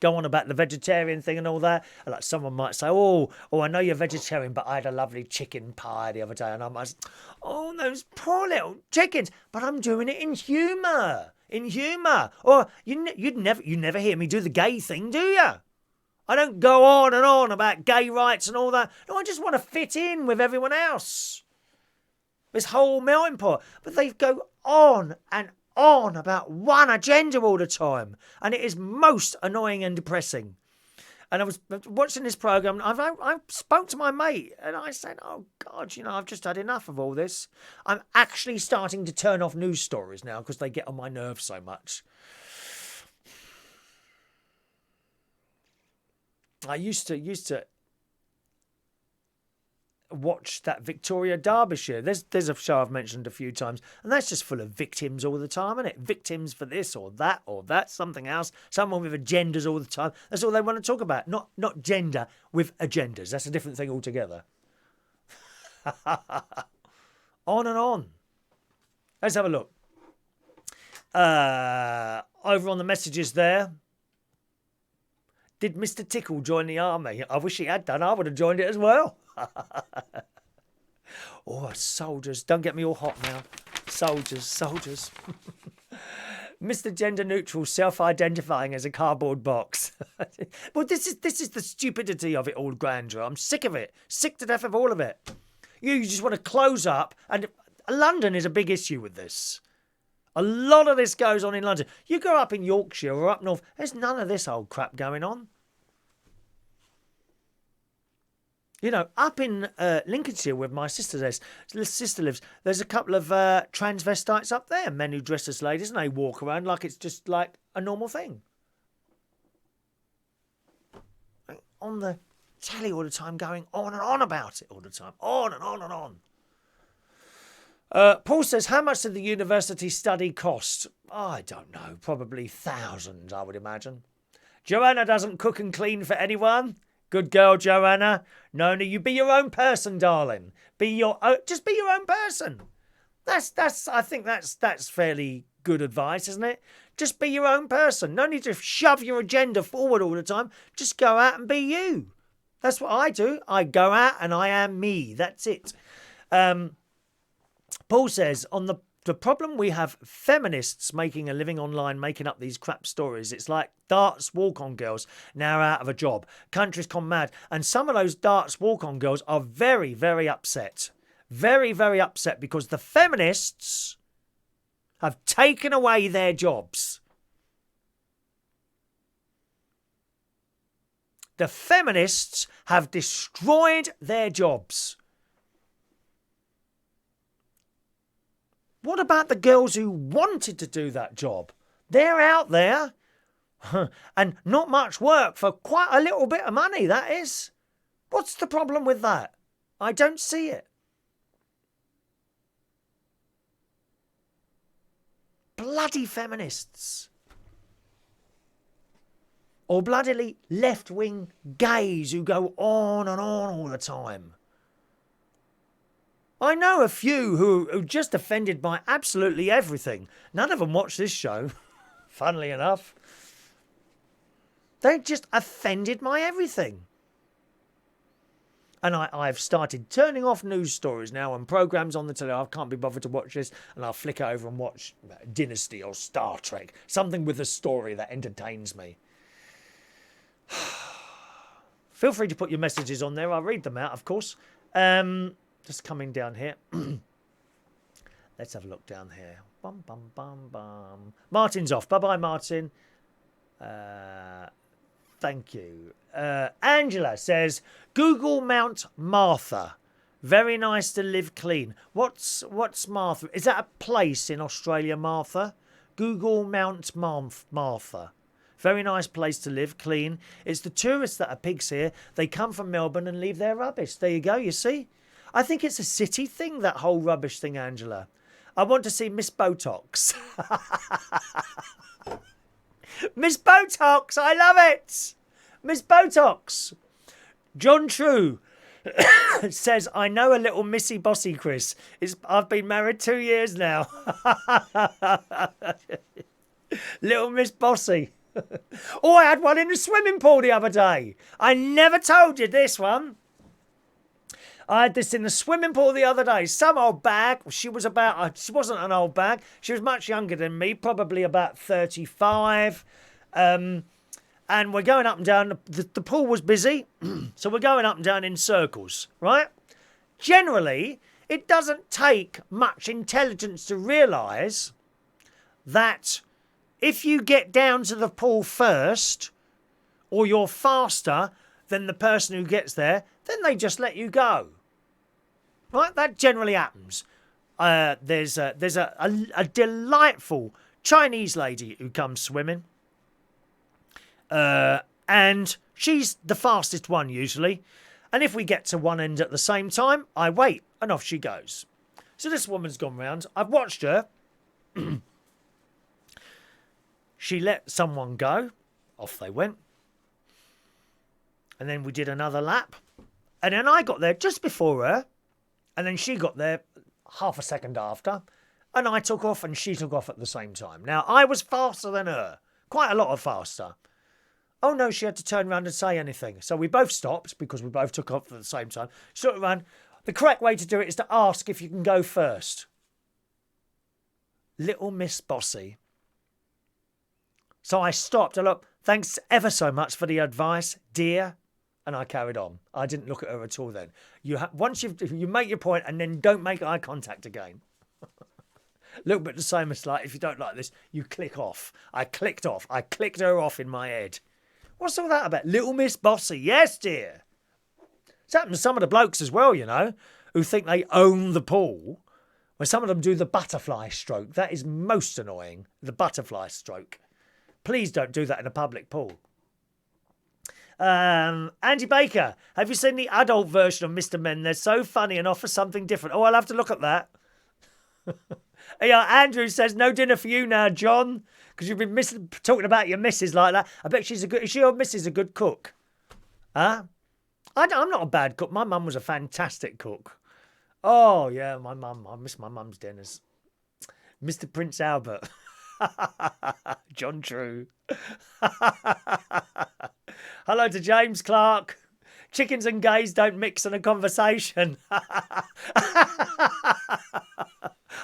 go on about the vegetarian thing and all that. And like someone might say, oh, I know you're vegetarian, but I had a lovely chicken pie the other day. And I might say, oh, those poor little chickens. But I'm doing it in humour. Or you never hear me do the gay thing, do you? I don't go on and on about gay rights and all that. No, I just want to fit in with everyone else. This whole melting pot. But they go on and on about one agenda all the time. And it is most annoying and depressing. And I was watching this programme. I spoke to my mate and I said, oh, God, I've just had enough of all this. I'm actually starting to turn off news stories now because they get on my nerves so much. I used to watch that Victoria Derbyshire. There's a show I've mentioned a few times, and that's just full of victims all the time, isn't it? Victims for this or that, something else. Someone with agendas all the time. That's all they want to talk about. Not gender with agendas. That's a different thing altogether. On and on. Let's have a look. Over on the messages there. Did Mr. Tickle join the army? I wish he had done. I would have joined it as well. Oh, soldiers. Don't get me all hot now. Soldiers. Mr. Gender Neutral self-identifying as a cardboard box. Well, this is the stupidity of it all, Grandra. I'm sick of it. Sick to death of all of it. You just want to close up. And London is a big issue with this. A lot of this goes on in London. You go up in Yorkshire or up north, there's none of this old crap going on. You know, up in Lincolnshire where my sister lives, there's a couple of transvestites up there, men who dress as ladies, and they walk around like it's just like a normal thing. On the telly all the time, going on and on about it all the time. On and on and on. Paul says, how much did the university study cost? I don't know. Probably thousands, I would imagine. Joanna doesn't cook and clean for anyone. Good girl, Joanna. No, you be your own person, darling. Just be your own person. I think that's fairly good advice, isn't it? Just be your own person. No need to shove your agenda forward all the time. Just go out and be you. That's what I do. I go out and I am me. That's it. Paul says, on the problem we have feminists making a living online, making up these crap stories. It's like darts walk-on girls now out of a job. Country's gone mad. And some of those darts walk-on girls are very, very upset. Very, very upset because the feminists have taken away their jobs. The feminists have destroyed their jobs. What about the girls who wanted to do that job? They're out there. And not much work for quite a little bit of money, that is. What's the problem with that? I don't see it. Bloody feminists. Or bloodily left-wing gays who go on and on all the time. I know a few who are just offended by absolutely everything. None of them watch this show, funnily enough. They're just offended by everything. And I've started turning off news stories now and programmes on the telly. I can't be bothered to watch this, and I'll flick over and watch Dynasty or Star Trek. Something with a story that entertains me. Feel free to put your messages on there. I'll read them out, of course. Just coming down here. Let's have a look down here. Bum, bum, bum, bum. Martin's off. Bye-bye, Martin. Thank you. Angela says, Google Mount Martha. Very nice to live clean. What's Martha? Is that a place in Australia, Martha? Google Mount Martha. Very nice place to live, clean. It's the tourists that are pigs here. They come from Melbourne and leave their rubbish. There you go, you see? I think it's a city thing, that whole rubbish thing, Angela. I want to see Miss Botox. Miss Botox, I love it. Miss Botox. Jon Trew says, I know a little Missy Bossy, Chris. I've been married 2 years now. Little Miss Bossy. Oh, I had one in the swimming pool the other day. I never told you this one. I had this in the swimming pool the other day. Some old bag. She wasn't an old bag. She was much younger than me, probably about 35. And we're going up and down. The pool was busy, so we're going up and down in circles, right? Generally, it doesn't take much intelligence to realise that if you get down to the pool first, or you're faster than the person who gets there, then they just let you go. Right? That generally happens. There's a delightful Chinese lady who comes swimming. And She's the fastest one usually. And if we get to one end at the same time, I wait and off she goes. So this woman's gone round. I've watched her. She let someone go. Off they went. And then we did another lap. And then I got there just before her. And then she got there half a second after. And I took off and she took off at the same time. Now, I was faster than her. Quite a lot of faster. Oh no, she had to turn around and say anything. So we both stopped because we both took off at the same time. She looked around. The correct way to do it is to ask if you can go first. Little Miss Bossy. So I stopped. I looked, thanks ever so much for the advice, dear. And I carried on. I didn't look at her at all then. Once you make your point and then don't make eye contact again. A little bit the same as like, if you don't like this, you click off. I clicked off. I clicked her off in my head. What's all that about? Little Miss Bossy. Yes, dear. It's happened to some of the blokes as well, you know, who think they own the pool. When some of them do the butterfly stroke. That is most annoying. The butterfly stroke. Please don't do that in a public pool. Andy Baker, have you seen the adult version of Mr. Men? They're so funny and offer something different. Oh, I'll have to look at that. Yeah, Andrew says, no dinner for you now, John, because you've been talking about your missus like that. I bet is she or missus a good cook? Huh? I'm not a bad cook. My mum was a fantastic cook. Oh, yeah, my mum. I miss my mum's dinners. Mr. Prince Albert. Jon Trew. Hello to James Clark. Chickens and gays don't mix in a conversation.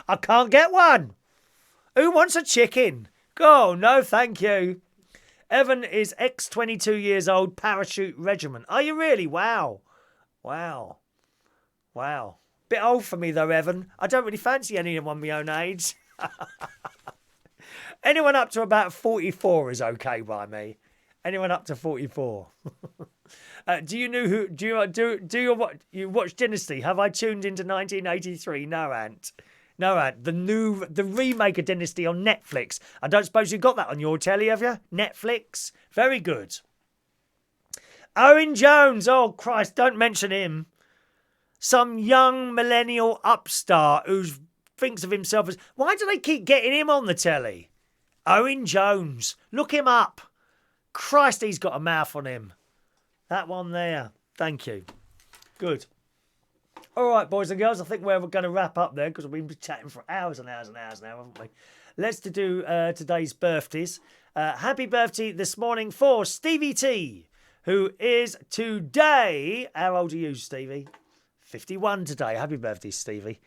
I can't get one. Who wants a chicken? Oh, no, thank you. Evan is ex-22 years old, parachute regiment. Are you really? Wow. Wow. Wow. Bit old for me, though, Evan. I don't really fancy anyone my own age. Anyone up to about 44 is okay by me. Anyone up to 44. Do you watch Dynasty? Have I tuned into 1983? No, Ant. No, Ant. The remake of Dynasty on Netflix. I don't suppose you got that on your telly, have you? Netflix. Very good. Owen Jones. Oh, Christ, don't mention him. Some young millennial upstart who thinks of himself as... Why do they keep getting him on the telly? Owen Jones. Look him up. Christ, he's got a mouth on him. That one there. Thank you. Good. All right, boys and girls, I think we're going to wrap up there because we've been chatting for hours and hours and hours now, haven't we? Let's do today's birthdays. Happy birthday this morning for Stevie T, who is today... How old are you, Stevie? 51 today. Happy birthday, Stevie.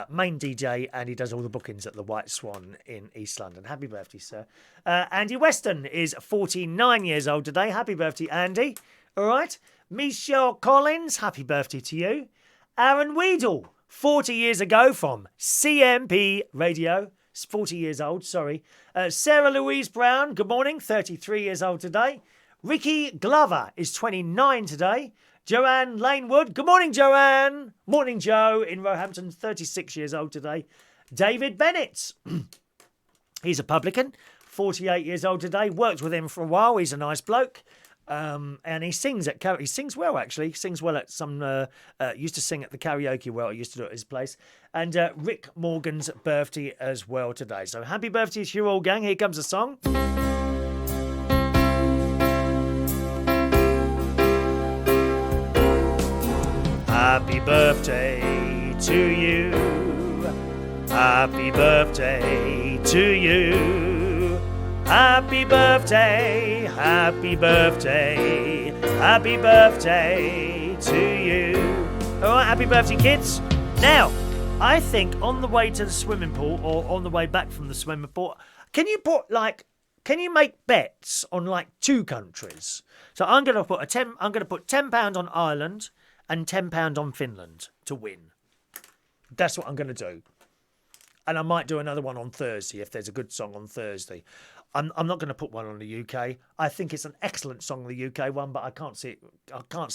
Main DJ, and he does all the bookings at the White Swan in East London. Happy birthday, sir. Andy Weston is 49 years old today. Happy birthday, Andy. All right. Michelle Collins, happy birthday to you. Aron Weedle, 40 years ago from CMP Radio. 40 years old, sorry. Sarah Louise Brown, good morning, 33 years old today. Rikki Glover is 29 today. Joanne Lanewood. Good morning, Joanne. Morning, Joe in Roehampton, 36 years old today. David Bennett. He's a publican, 48 years old today. Worked with him for a while. He's a nice bloke. And he sings he sings well, actually. He sings well at some... used to sing at the karaoke well. I used to do it at his place. And Rick Morgan's birthday as well today. So happy birthday to you all, gang. Here comes a song. Happy birthday to you. Happy birthday to you. Happy birthday, happy birthday, happy birthday to you. All right, happy birthday, kids. Now, I think on the way to the swimming pool or on the way back from the swimming pool, can you make bets on like two countries? So I'm going to put £10 on Ireland and £10 on Finland to win. That's what I'm going to do. And I might do another one on Thursday if there's a good song on Thursday. I'm not going to put one on the UK. I think it's an excellent song, the UK one, but I can't see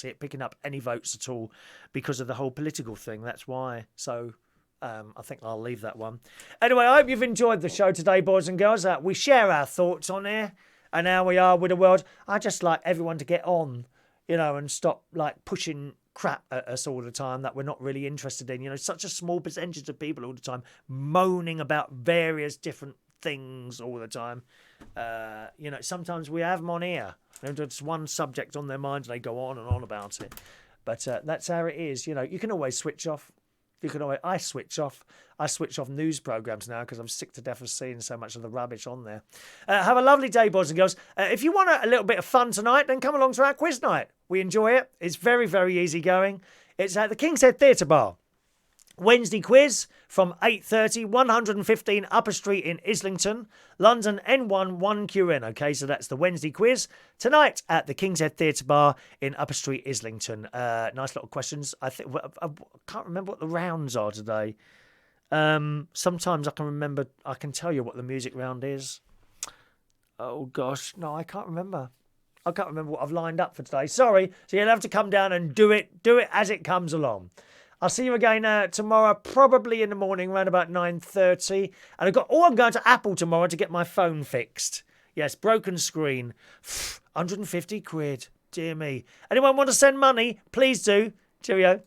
it picking up any votes at all because of the whole political thing. That's why. So I think I'll leave that one. Anyway, I hope you've enjoyed the show today, boys and girls. We share our thoughts on here. and how we are with the world. I just like everyone to get on, and stop like pushing crap at us all the time that we're not really interested in. Such a small percentage of people all the time moaning about various different things all the time. Sometimes we have them on here. There's just one subject on their mind and they go on and on about it. But that's how it is. You can always switch off. I switch off. I switch off news programmes now because I'm sick to death of seeing so much of the rubbish on there. Have a lovely day, boys and girls. If you want a little bit of fun tonight, then come along to our quiz night. We enjoy it. It's very, very easy going. It's at the King's Head Theatre Bar. Wednesday quiz from 8:30, 115 Upper Street in Islington, London N1 1QN. Okay, so that's the Wednesday quiz. Tonight at the King's Head Theatre Bar in Upper Street, Islington. Nice little questions. I can't remember what the rounds are today. Sometimes I can tell you what the music round is. Oh gosh, no, I can't remember. I can't remember what I've lined up for today. Sorry. So you'll have to come down and do it as it comes along. I'll see you again tomorrow, probably in the morning, around about 9:30. And I'm going to Apple tomorrow to get my phone fixed. Yes, broken screen. 150 quid. Dear me. Anyone want to send money? Please do. Cheerio.